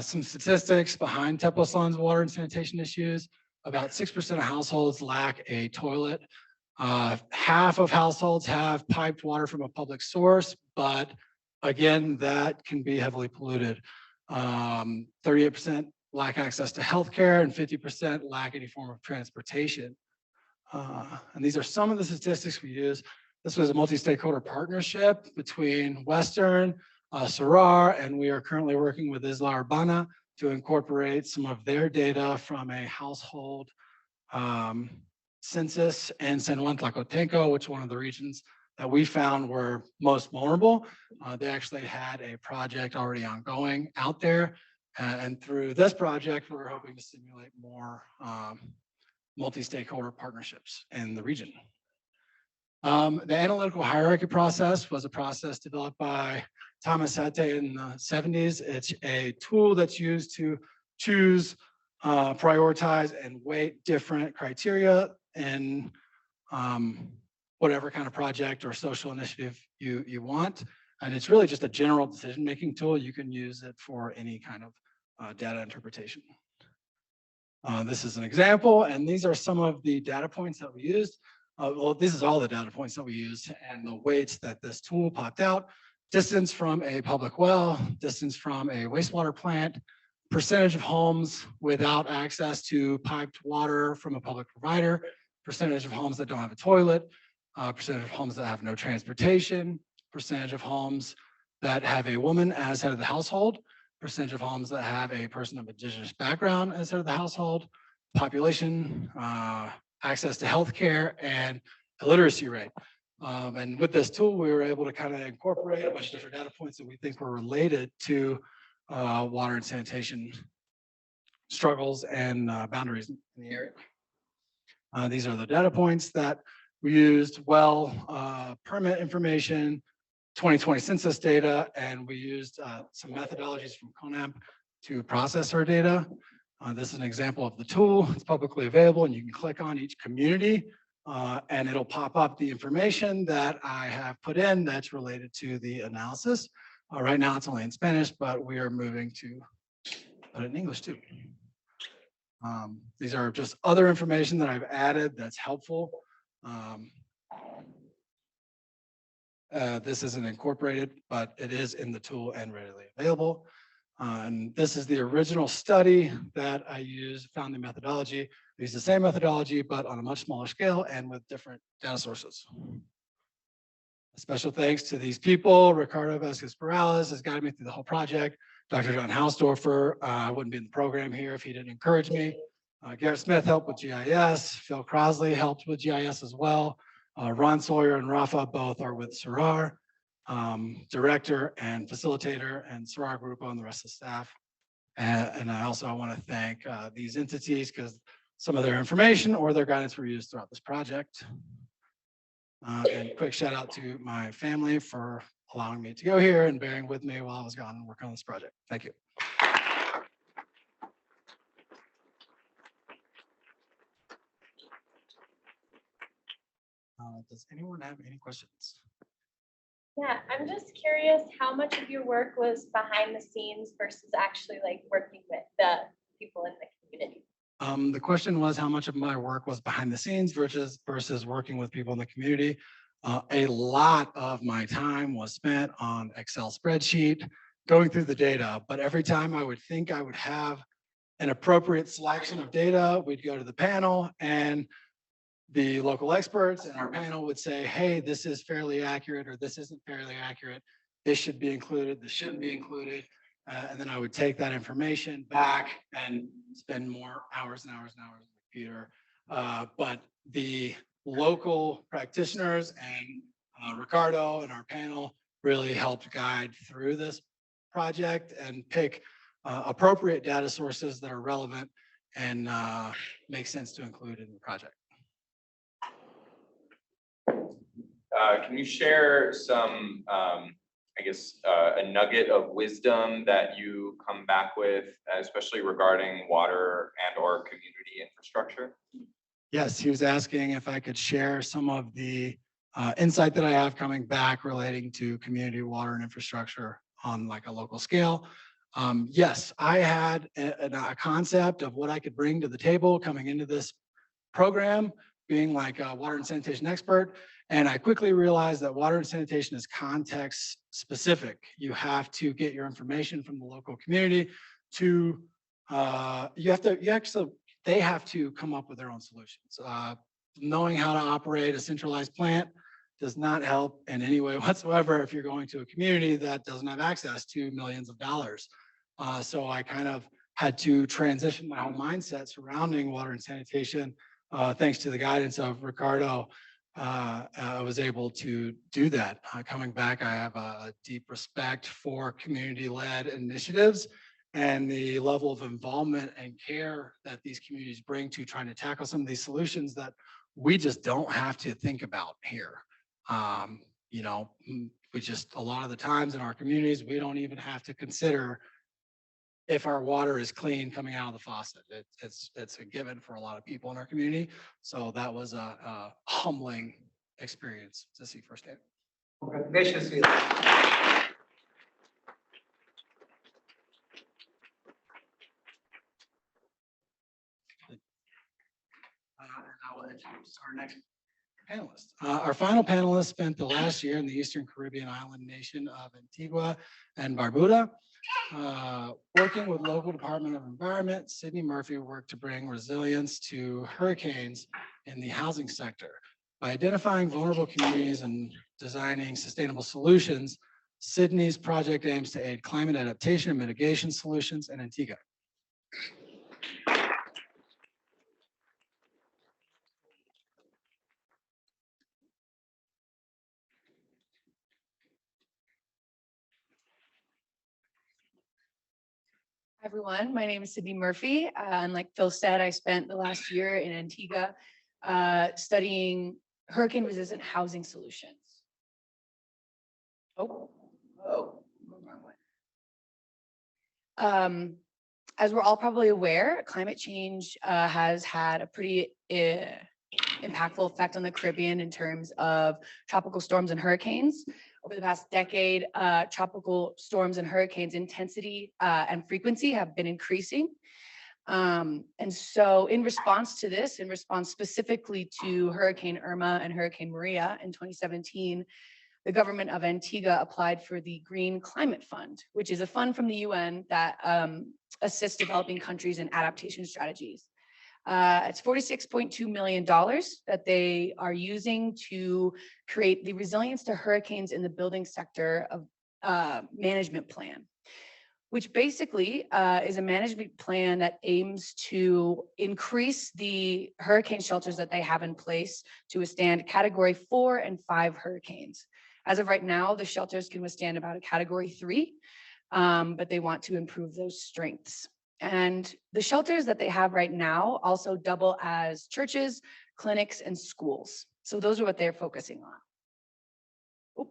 Some statistics behind Tepoztlan's water and sanitation issues. About 6% of households lack a toilet. Half of households have piped water from a public source, but again, that can be heavily polluted. 38% lack access to healthcare, and 50% lack any form of transportation. And these are some of the statistics we use. This was a multi-stakeholder partnership between Western, Sarar, and we are currently working with Isla Urbana to incorporate some of their data from a household census in San Juan Tlacotenco, which is one of the regions that we found were most vulnerable. They actually had a project already ongoing out there. And through this project, we're hoping to stimulate more multi-stakeholder partnerships in the region. The analytical hierarchy process was a process developed by Thomas Hette in the 70s. It's a tool that's used to choose, prioritize, and weight different criteria in whatever kind of project or social initiative you want. And it's really just a general decision-making tool. You can use it for any kind of data interpretation. This is an example, and these are some of the data points that we used. Well, this is all the data points that we used and the weights that this tool popped out. Distance from a public well, distance from a wastewater plant, percentage of homes without access to piped water from a public provider, percentage of homes that don't have a toilet, percentage of homes that have no transportation, percentage of homes that have a woman as head of the household, percentage of homes that have a person of indigenous background as head of the household, population, access to healthcare, and illiteracy rate. And with this tool, we were able to kind of incorporate a bunch of different data points that we think were related to water and sanitation struggles and boundaries in the area. These are the data points that we used. Well, permit information, 2020 census data, and we used some methodologies from CONAMP to process our data. This is an example of the tool. It's publicly available, and you can click on each community and it'll pop up the information that I have put in that's related to the analysis. Right now it's only in Spanish, but we are moving to put it in English too. These are just other information that I've added that's helpful. This isn't incorporated, but it is in the tool and readily available. And this is the original study that I used, found the methodology. I used the same methodology, but on a much smaller scale and with different data sources. A special thanks to these people. Ricardo Vasquez-Perales has guided me through the whole project. Dr. John Hausdorfer wouldn't be in the program here if he didn't encourage me. Garrett Smith helped with GIS. Phil Crosley helped with GIS as well. Ron Sawyer and Rafa both are with SARAR, director and facilitator, and SARAR group on the rest of the staff. And I also want to thank these entities because some of their information or their guidance were used throughout this project. And quick shout out to my family for allowing me to go here and bearing with me while I was gone and working on this project. Thank you. Does anyone have any questions? Yeah, I'm just curious how much of your work was behind the scenes versus actually like working with the people in the community? The question was how much of my work was behind the scenes versus working with people in the community. A lot of my time was spent on Excel spreadsheet, going through the data, but every time I would think I would have an appropriate selection of data, we'd go to the panel and the local experts and our panel would say, hey, this is fairly accurate or this isn't fairly accurate. This should be included, this shouldn't be included. And then I would take that information back and spend more hours and hours and hours on the computer. But the local practitioners and Ricardo and our panel really helped guide through this project and pick appropriate data sources that are relevant and make sense to include in the project. Can you share some, I guess, a nugget of wisdom that you come back with, especially regarding water and or community infrastructure? Yes, he was asking if I could share some of the insight that I have coming back relating to community water and infrastructure on like a local scale. Yes, I had a concept of what I could bring to the table coming into this program, being like a water and sanitation expert. And I quickly realized that water and sanitation is context specific. You have to get your information from the local community to, they have to come up with their own solutions. Knowing how to operate a centralized plant does not help in any way whatsoever if you're going to a community that doesn't have access to millions of dollars. So I kind of had to transition my whole mindset surrounding water and sanitation. Thanks to the guidance of Ricardo, I was able to do that. Coming back, I have a deep respect for community-led initiatives and the level of involvement and care that these communities bring to trying to tackle some of these solutions that we just don't have to think about here. You know, we just, a lot of the times in our communities, we don't even have to consider if our water is clean coming out of the faucet. It's a given for a lot of people in our community. So that was a humbling experience to see firsthand. Congratulations. I will introduce our next panelist. Our final panelist spent the last year in the Eastern Caribbean island nation of Antigua and Barbuda. Working with local Department of Environment, Sydney Murphy worked to bring resilience to hurricanes in the housing sector. By identifying vulnerable communities and designing sustainable solutions, Sydney's project aims to aid climate adaptation and mitigation solutions in Antigua. Everyone, my name is Sydney Murphy. And like Phil said, I spent the last year in Antigua studying hurricane-resistant housing solutions. As we're all probably aware, climate change has had a pretty impactful effect on the Caribbean in terms of tropical storms and hurricanes. Over the past decade, tropical storms and hurricanes intensity and frequency have been increasing. And so in response to this, in response specifically to Hurricane Irma and Hurricane Maria in 2017, the government of Antigua applied for the Green Climate Fund, which is a fund from the UN that assists developing countries in adaptation strategies. It's $46.2 million that they are using to create the resilience to hurricanes in the building sector of management plan, which basically is a management plan that aims to increase the hurricane shelters that they have in place to withstand Category 4 and 5 hurricanes. As of right now, the shelters can withstand about a Category 3, but they want to improve those strengths. And the shelters that they have right now also double as churches, clinics, and schools. So those are what they're focusing on. Oh,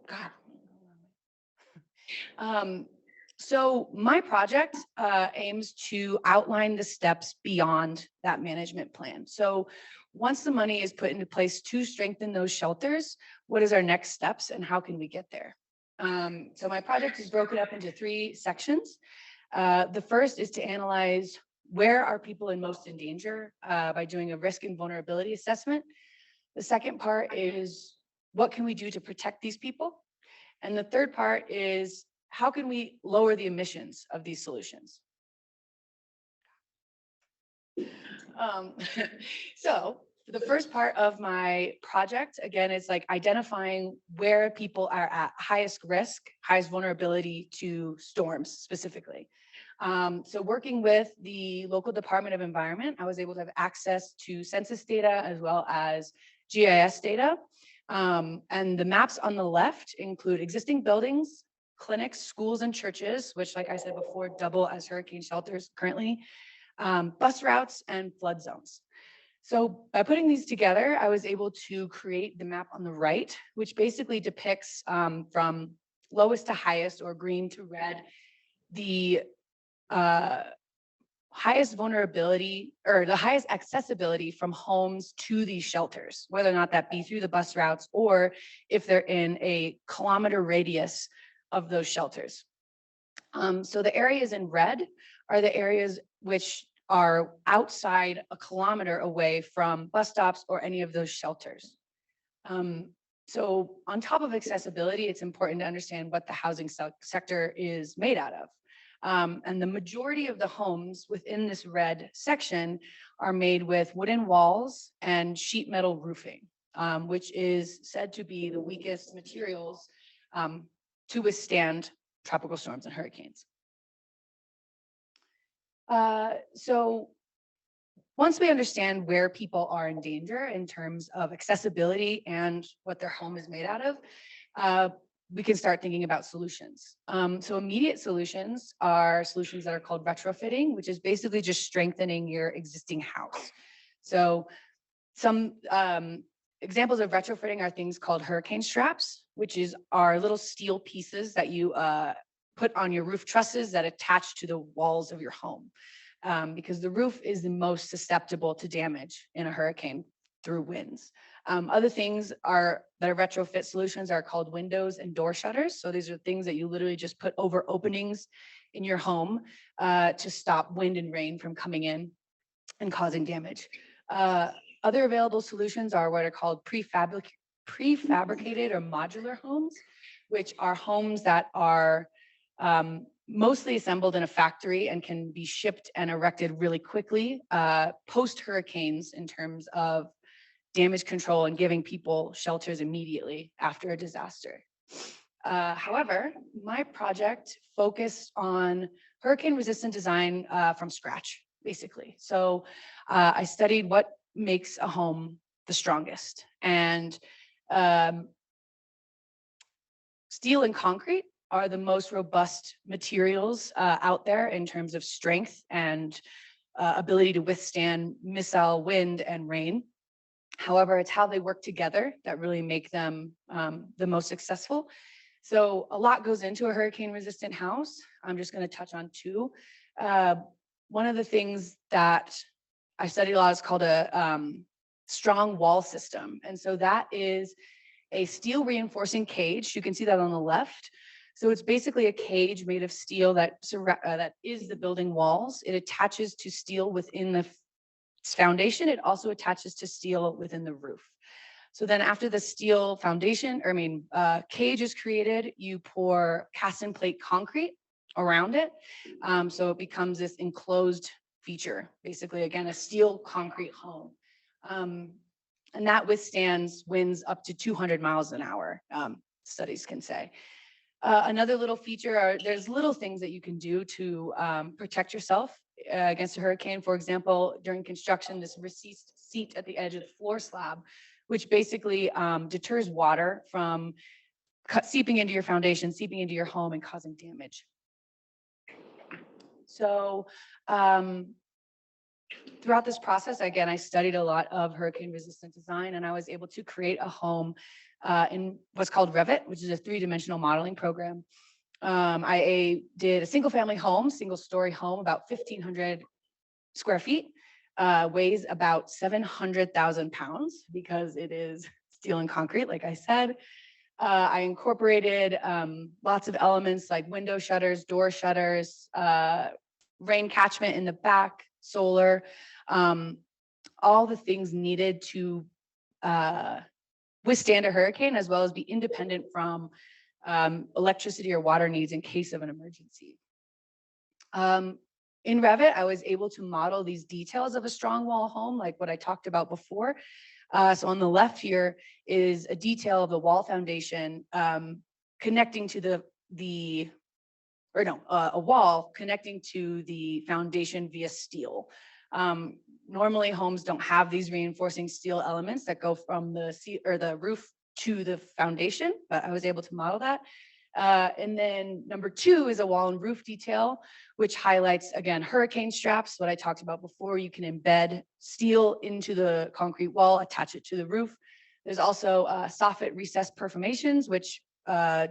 God. So my project aims to outline the steps beyond that management plan. So once the money is put into place to strengthen those shelters, what is our next steps and how can we get there? So my project is broken up into 3 sections. The first is to analyze where are people in most in danger by doing a risk and vulnerability assessment. The second part is what can we do to protect these people? And the third part is how can we lower the emissions of these solutions? So the first part of my project, again, is like identifying where people are at highest risk, highest vulnerability to storms specifically. So working with the local Department of Environment, I was able to have access to census data as well as GIS data. And the maps on the left include existing buildings, clinics, schools, and churches, which, like I said before, double as hurricane shelters currently, bus routes, and flood zones. So by putting these together, I was able to create the map on the right, which basically depicts from lowest to highest, or green to red, the highest vulnerability or the highest accessibility from homes to these shelters, whether or not that be through the bus routes or if they're in a kilometer radius of those shelters. So the areas in red are the areas which are outside a kilometer away from bus stops or any of those shelters. So on top of accessibility, it's important to understand what the housing sector is made out of. And the majority of the homes within this red section are made with wooden walls and sheet metal roofing, which is said to be the weakest materials to withstand tropical storms and hurricanes. So once we understand where people are in danger in terms of accessibility and what their home is made out of, we can start thinking about solutions. So immediate solutions are solutions that are called retrofitting, which is basically just strengthening your existing house. So some examples of retrofitting are things called hurricane straps, which are little steel pieces that you put on your roof trusses that attach to the walls of your home, because the roof is the most susceptible to damage in a hurricane through winds. Other things that are retrofit solutions are called windows and door shutters. So these are things that you literally just put over openings in your home to stop wind and rain from coming in and causing damage. Other available solutions are what are called prefabricated or modular homes, which are homes that are mostly assembled in a factory and can be shipped and erected really quickly post hurricanes in terms of damage control and giving people shelters immediately after a disaster. However, my project focused on hurricane resistant design from scratch, basically. So I studied what makes a home the strongest, and steel and concrete are the most robust materials out there in terms of strength and ability to withstand missile wind and rain. However, it's how they work together that really make them the most successful. So a lot goes into a hurricane resistant house. I'm just going to touch on 2. One of the things that I studied a lot is called a strong wall system. And so that is a steel reinforcing cage. You can see that on the left. So it's basically a cage made of steel that that is the building walls. It attaches to steel within the foundation. It also attaches to steel within the roof. So then after the steel foundation, cage is created, you pour cast and plate concrete around it. So it becomes this enclosed feature, basically, again, a steel concrete home. And that withstands winds up to 200 miles an hour, studies can say. Another little feature are there's little things that you can do to protect yourself against a hurricane. For example, during construction, this recessed seat at the edge of the floor slab, which basically deters water from seeping into your foundation, seeping into your home and causing damage. So throughout this process, again, I studied a lot of hurricane resistant design, and I was able to create a home in what's called Revit, which is a 3-dimensional modeling program. I did a single family home, single story home, about 1,500 square feet, weighs about 700,000 pounds because it is steel and concrete, like I said. I incorporated lots of elements like window shutters, door shutters, rain catchment in the back, solar, all the things needed to withstand a hurricane, as well as be independent from electricity or water needs in case of an emergency. In Revit, I was able to model these details of a strong wall home, like what I talked about before. So on the left here is a detail of the wall foundation connecting to a wall connecting to the foundation via steel. Normally homes don't have these reinforcing steel elements that go from the roof to the foundation, but I was able to model that. And then number 2 is a wall and roof detail, which highlights, again, hurricane straps, what I talked about before. You can embed steel into the concrete wall, attach it to the roof. There's also soffit recessed perforations, which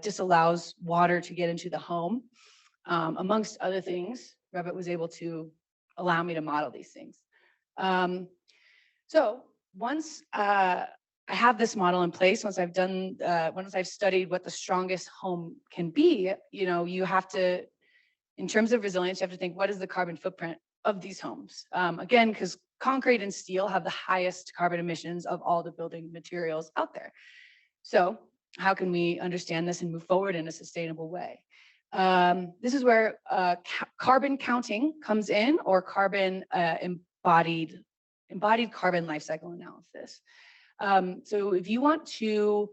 disallows water to get into the home. Amongst other things, Revit was able to allow me to model these things. So once I have this model in place, once I've studied what the strongest home can be, you have to, in terms of resilience, you have to think, what is the carbon footprint of these homes? Again, because concrete and steel have the highest carbon emissions of all the building materials out there. So how can we understand this and move forward in a sustainable way? This is where carbon counting comes in, or embodied carbon life cycle analysis. So if you want to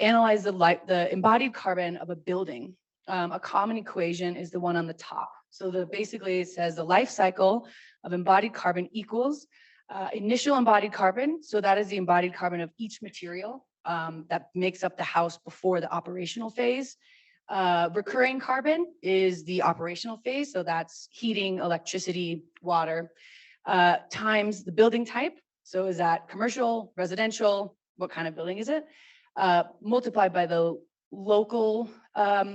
analyze the embodied carbon of a building, a common equation is the one on the top. So basically it says the life cycle of embodied carbon equals initial embodied carbon. So that is the embodied carbon of each material that makes up the house before the operational phase. Recurring carbon is the operational phase. So that's heating, electricity, water, times the building type. So is that commercial, residential? What kind of building is it? Multiplied by the local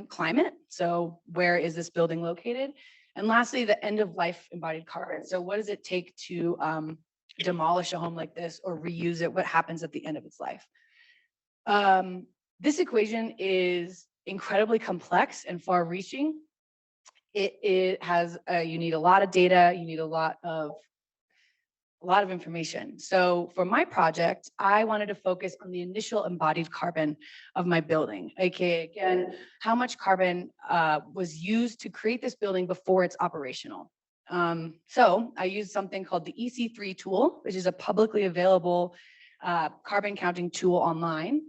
climate. So where is this building located? And lastly, the end of life embodied carbon. So what does it take to demolish a home like this or reuse it? What happens at the end of its life? This equation is incredibly complex and far reaching. It has, you need a lot of data, you need a lot of information. So for my project, I wanted to focus on the initial embodied carbon of my building, aka again, how much carbon was used to create this building before it's operational. So I used something called the EC3 tool, which is a publicly available carbon counting tool online.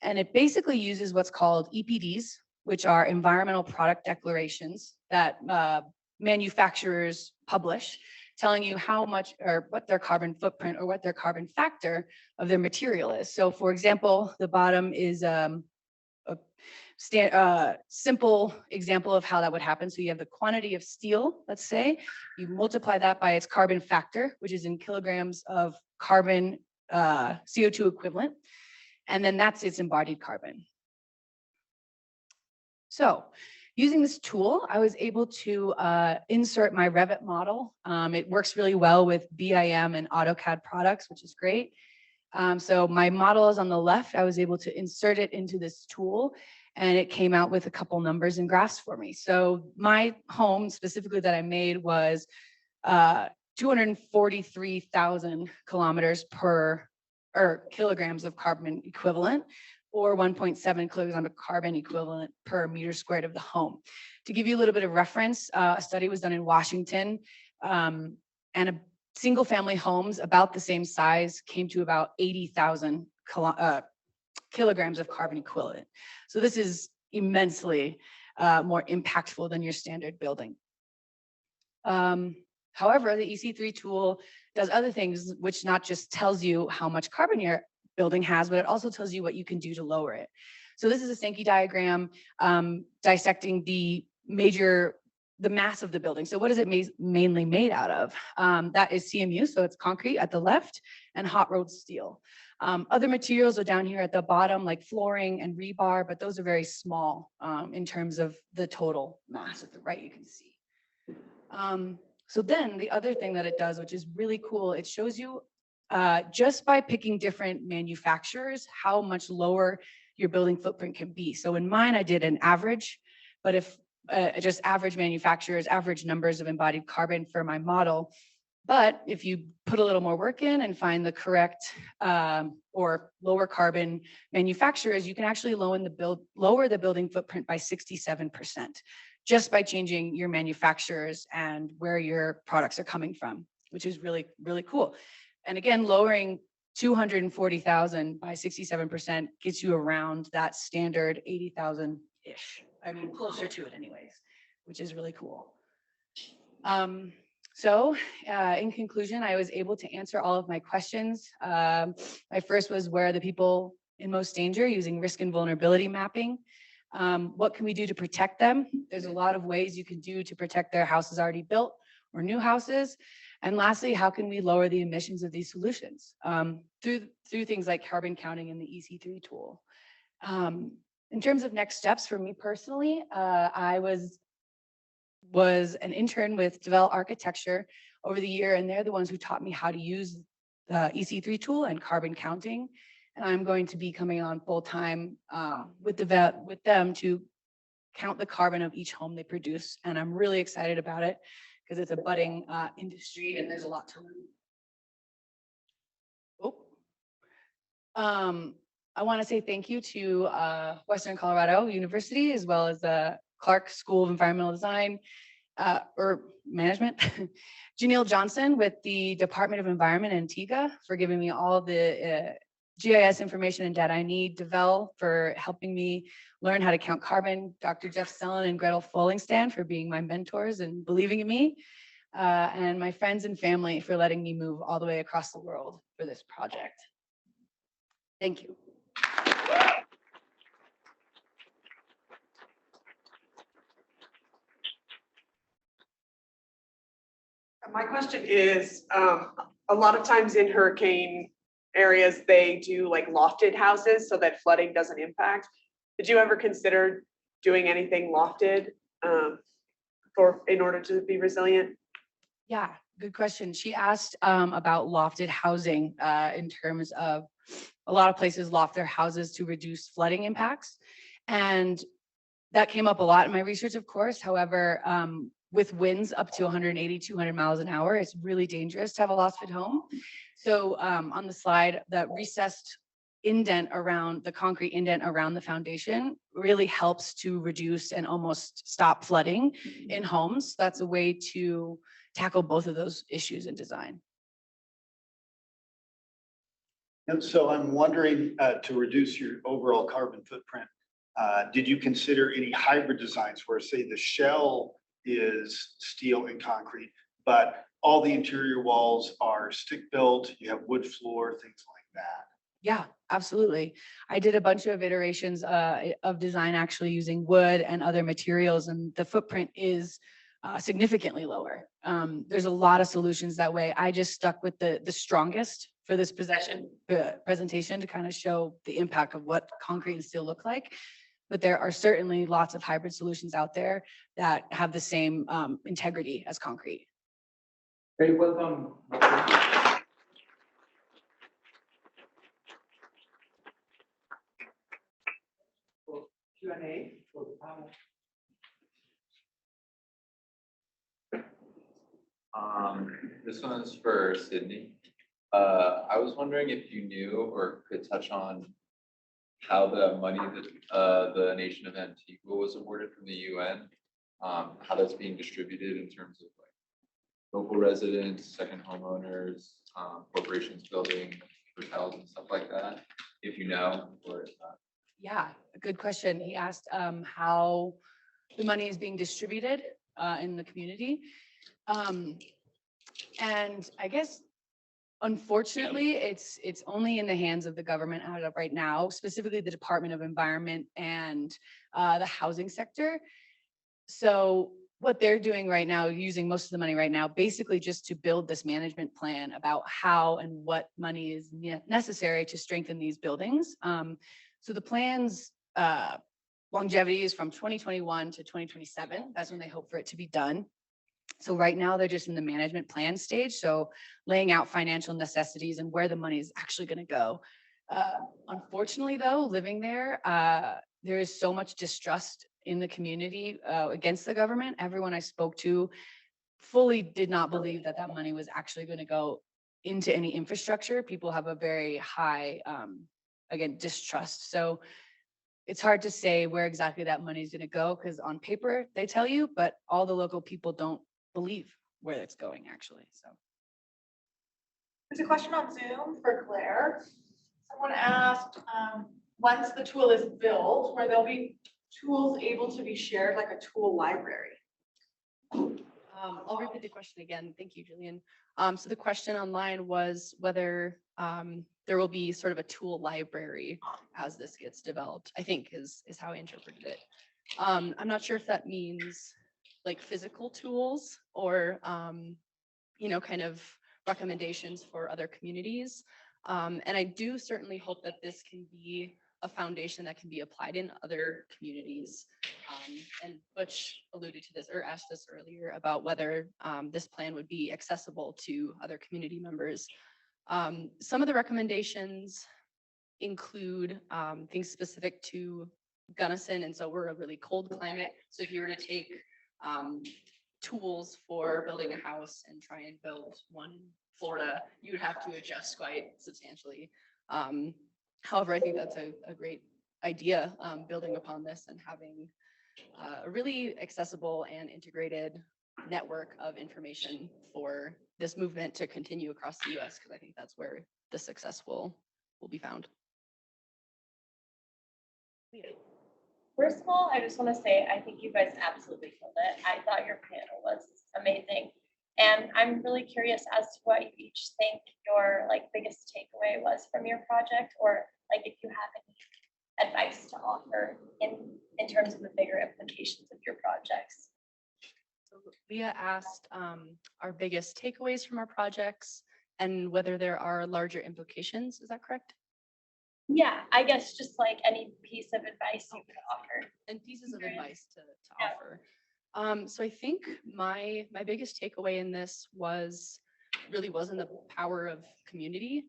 And it basically uses what's called EPDs, which are environmental product declarations that manufacturers publish, telling you how much or what their carbon footprint or what their carbon factor of their material is. So for example, the bottom is a simple example of how that would happen. So you have the quantity of steel, let's say, you multiply that by its carbon factor, which is in kilograms of carbon CO2 equivalent. And then that's its embodied carbon. So using this tool, I was able to insert my Revit model. It works really well with BIM and AutoCAD products, which is great. So my model is on the left. I was able to insert it into this tool. and it came out with a couple numbers and graphs for me. So my home specifically that I made was 243,000 kilometers per, or kilograms of carbon equivalent, or 1.7 kilograms of carbon equivalent per meter squared of the home. To give you a little bit of reference, a study was done in Washington, and a single family homes about the same size came to about 80,000 kilograms of carbon equivalent. So this is immensely more impactful than your standard building. However, the EC3 tool does other things, which not just tells you how much carbon your building has, but it also tells you what you can do to lower it. So this is a Sankey diagram dissecting the mass of the building. So what is it mainly made out of? That is CMU, so it's concrete at the left, and hot rolled steel. Other materials are down here at the bottom, like flooring and rebar, but those are very small in terms of the total mass. At the right, you can see. So then the other thing that it does, which is really cool, it shows you just by picking different manufacturers, how much lower your building footprint can be. So in mine, I did an average, but if just average manufacturers, average numbers of embodied carbon for my model. But if you put a little more work in and find the correct or lower carbon manufacturers, you can actually lower the building footprint by 67%, just by changing your manufacturers and where your products are coming from, which is really, really cool. And again, lowering 240,000 by 67% gets you around that standard 80,000-ish. I mean, closer to it anyways, which is really cool. So in conclusion, I was able to answer all of my questions. My first was, where are the people in most danger, using risk and vulnerability mapping? What can we do to protect them? There's a lot of ways you can do to protect their houses already built or new houses. And lastly, how can we lower the emissions of these solutions? Through things like carbon counting in the EC3 tool. In terms of next steps for me personally, I was an intern with Develop Architecture over the year, and they're the ones who taught me how to use the EC3 tool and carbon counting. And I'm going to be coming on full time with them to count the carbon of each home they produce. And I'm really excited about it because it's a budding industry and there's a lot to learn. I want to say thank you to Western Colorado University, as well as the Clark School of Environmental Design or Management, Janelle Johnson with the Department of Environment in Antigua for giving me all the GIS information and data I need, Devel for helping me learn how to count carbon, Dr. Jeff Sellen and Gretel Follingstan for being my mentors and believing in me, and my friends and family for letting me move all the way across the world for this project. Thank you. My question is, a lot of times in hurricane areas, they do like lofted houses so that flooding doesn't impact. Did you ever consider doing anything lofted in order to be resilient? Yeah, good question. She asked about lofted housing in terms of a lot of places loft their houses to reduce flooding impacts. And that came up a lot in my research, of course. However, with winds up to 180, 200 miles an hour, it's really dangerous to have a lofted home. So on the slide, that recessed indent around the concrete indent around the foundation really helps to reduce and almost stop flooding in homes. That's a way to tackle both of those issues in design. And so I'm wondering, to reduce your overall carbon footprint, did you consider any hybrid designs where, say, the shell is steel and concrete, but all the interior walls are stick built, you have wood floor, things like that? Yeah, absolutely. I did a bunch of iterations of design actually using wood and other materials, and the footprint is significantly lower. There's a lot of solutions that way. I just stuck with the strongest for this presentation to kind of show the impact of what concrete and steel look like. But there are certainly lots of hybrid solutions out there that have the same integrity as concrete. Very welcome. Q&A for the panel. This one is for Sydney. I was wondering if you knew or could touch on how the money that the nation of Antigua was awarded from the UN, how that's being distributed in terms of like local residents, second homeowners, corporations building hotels and stuff like that, if you know, or if not. Yeah, a good question. He asked how the money is being distributed in the community. And I guess, unfortunately, it's only in the hands of the government out of right now, specifically the Department of Environment and the housing sector. So what they're doing right now, using most of the money right now, basically just to build this management plan about how and what money is necessary to strengthen these buildings. So the plan's longevity is from 2021 to 2027. That's when they hope for it to be done. So right now they're just in the management plan stage. So laying out financial necessities and where the money is actually going to go. Unfortunately though, living there, there is so much distrust in the community against the government. Everyone I spoke to fully did not believe that that money was actually going to go into any infrastructure. People have a very high, again, distrust. So it's hard to say where exactly that money is going to go because on paper they tell you, but all the local people don't believe where it's going actually. So there's a question on Zoom for Claire. Someone asked, once the tool is built, where there'll be tools able to be shared like a tool library. I'll repeat the question again. Thank you, Julian. So the question online was whether there will be sort of a tool library as this gets developed, I think is how I interpreted it. I'm not sure if that means like physical tools or, kind of recommendations for other communities. And I do certainly hope that this can be a foundation that can be applied in other communities. And Butch alluded to this or asked this earlier about whether this plan would be accessible to other community members. Some of the recommendations include things specific to Gunnison, and so we're a really cold climate. So if you were to take tools for building a house and try and build one in Florida, you would have to adjust quite substantially. However, I think that's a great idea, building upon this and having a really accessible and integrated network of information for this movement to continue across the US, because I think that's where the success will be found. First of all, I just want to say, I think you guys absolutely killed it. I thought your panel was amazing. And I'm really curious as to what you each think your biggest takeaway was from your project, or if you have any advice to offer in terms of the bigger implications of your projects. So Leah asked our biggest takeaways from our projects and whether there are larger implications. Is that correct? Yeah, I guess just any piece of advice you could offer. And pieces of advice to offer. So I think my biggest takeaway in this was in the power of community,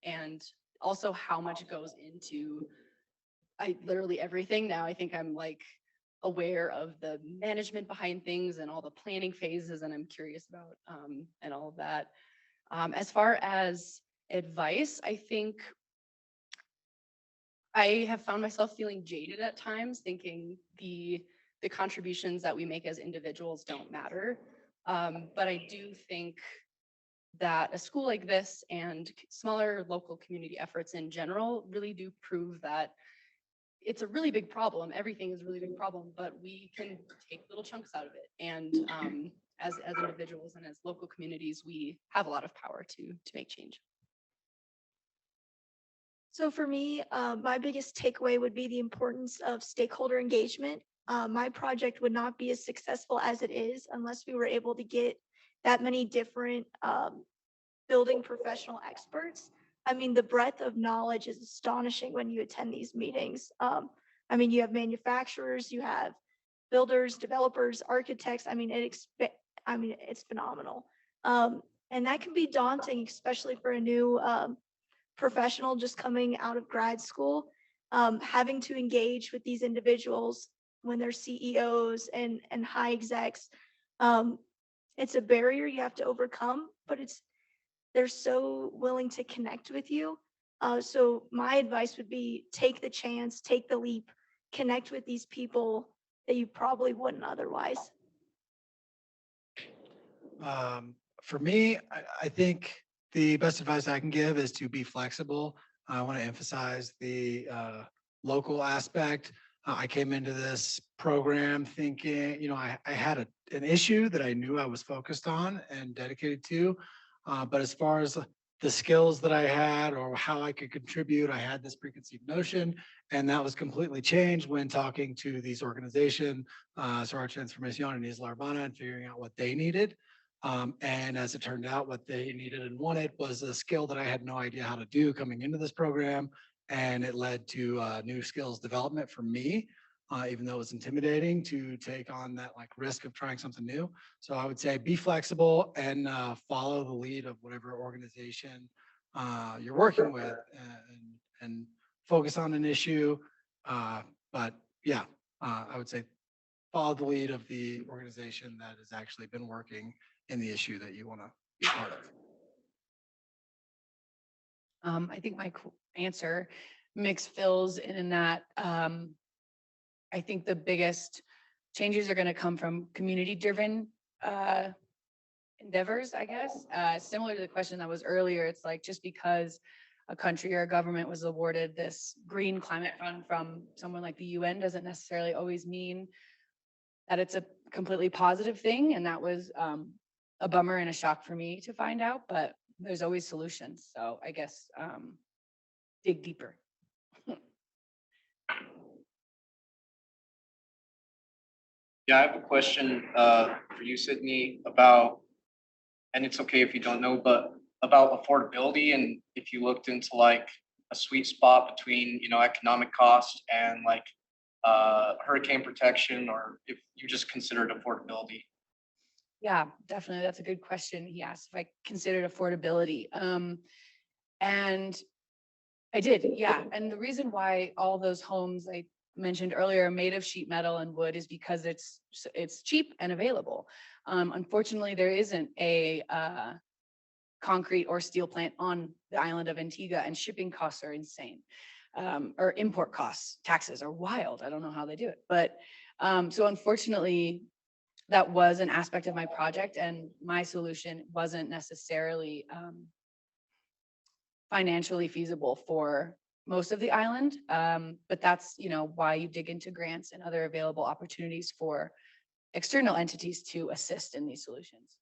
and also how much goes into literally everything. Now I think I'm aware of the management behind things and all the planning phases, and I'm curious about and all of that. As far as advice, I think I have found myself feeling jaded at times, thinking the contributions that we make as individuals don't matter. But I do think that a school like this and smaller local community efforts in general really do prove that it's a really big problem. Everything is a really big problem, but we can take little chunks out of it. And as individuals and as local communities, we have a lot of power to make change. So for me, my biggest takeaway would be the importance of stakeholder engagement. My project would not be as successful as it is unless we were able to get that many different building professional experts. I mean, the breadth of knowledge is astonishing when you attend these meetings. You have manufacturers, you have builders, developers, architects. It's phenomenal. And that can be daunting, especially for a new professional just coming out of grad school. having to engage with these individuals when they're CEOs and high execs. It's a barrier you have to overcome, but they're so willing to connect with you. So my advice would be take the chance, take the leap, connect with these people that you probably wouldn't otherwise. For me, I think the best advice I can give is to be flexible. I want to emphasize the local aspect. I came into this program thinking, I had an issue that I knew I was focused on and dedicated to. But as far as the skills that I had or how I could contribute, I had this preconceived notion, and that was completely changed when talking to these organizations, Soror Transformación and Isla Urbana, and figuring out what they needed. And as it turned out, what they needed and wanted was a skill that I had no idea how to do coming into this program. And it led to new skills development for me, even though it was intimidating to take on that risk of trying something new. So I would say be flexible and follow the lead of whatever organization you're working with, and focus on an issue. But yeah, I would say follow the lead of the organization that has actually been working in the issue that you want to be part of. I think my answer mix fills in that I think the biggest changes are going to come from community-driven endeavors, I guess. Similar to the question that was earlier, it's like just because a country or a government was awarded this green climate fund from someone like the UN doesn't necessarily always mean that it's a completely positive thing. And that was a bummer and a shock for me to find out, but there's always solutions. So I guess dig deeper. Yeah, I have a question for you, Sydney, about, and it's okay if you don't know, but about affordability, and if you looked into like a sweet spot between, economic cost and like hurricane protection, or if you just considered affordability. Yeah, definitely. That's a good question. He asked if I considered affordability. And I did, yeah. And the reason why all those homes I mentioned earlier are made of sheet metal and wood is because it's cheap and available. Unfortunately, there isn't a concrete or steel plant on the island of Antigua, and shipping costs are insane. Or import costs, taxes are wild. I don't know how they do it. But so unfortunately, that was an aspect of my project, and my solution wasn't necessarily financially feasible for most of the island. But that's, why you dig into grants and other available opportunities for external entities to assist in these solutions.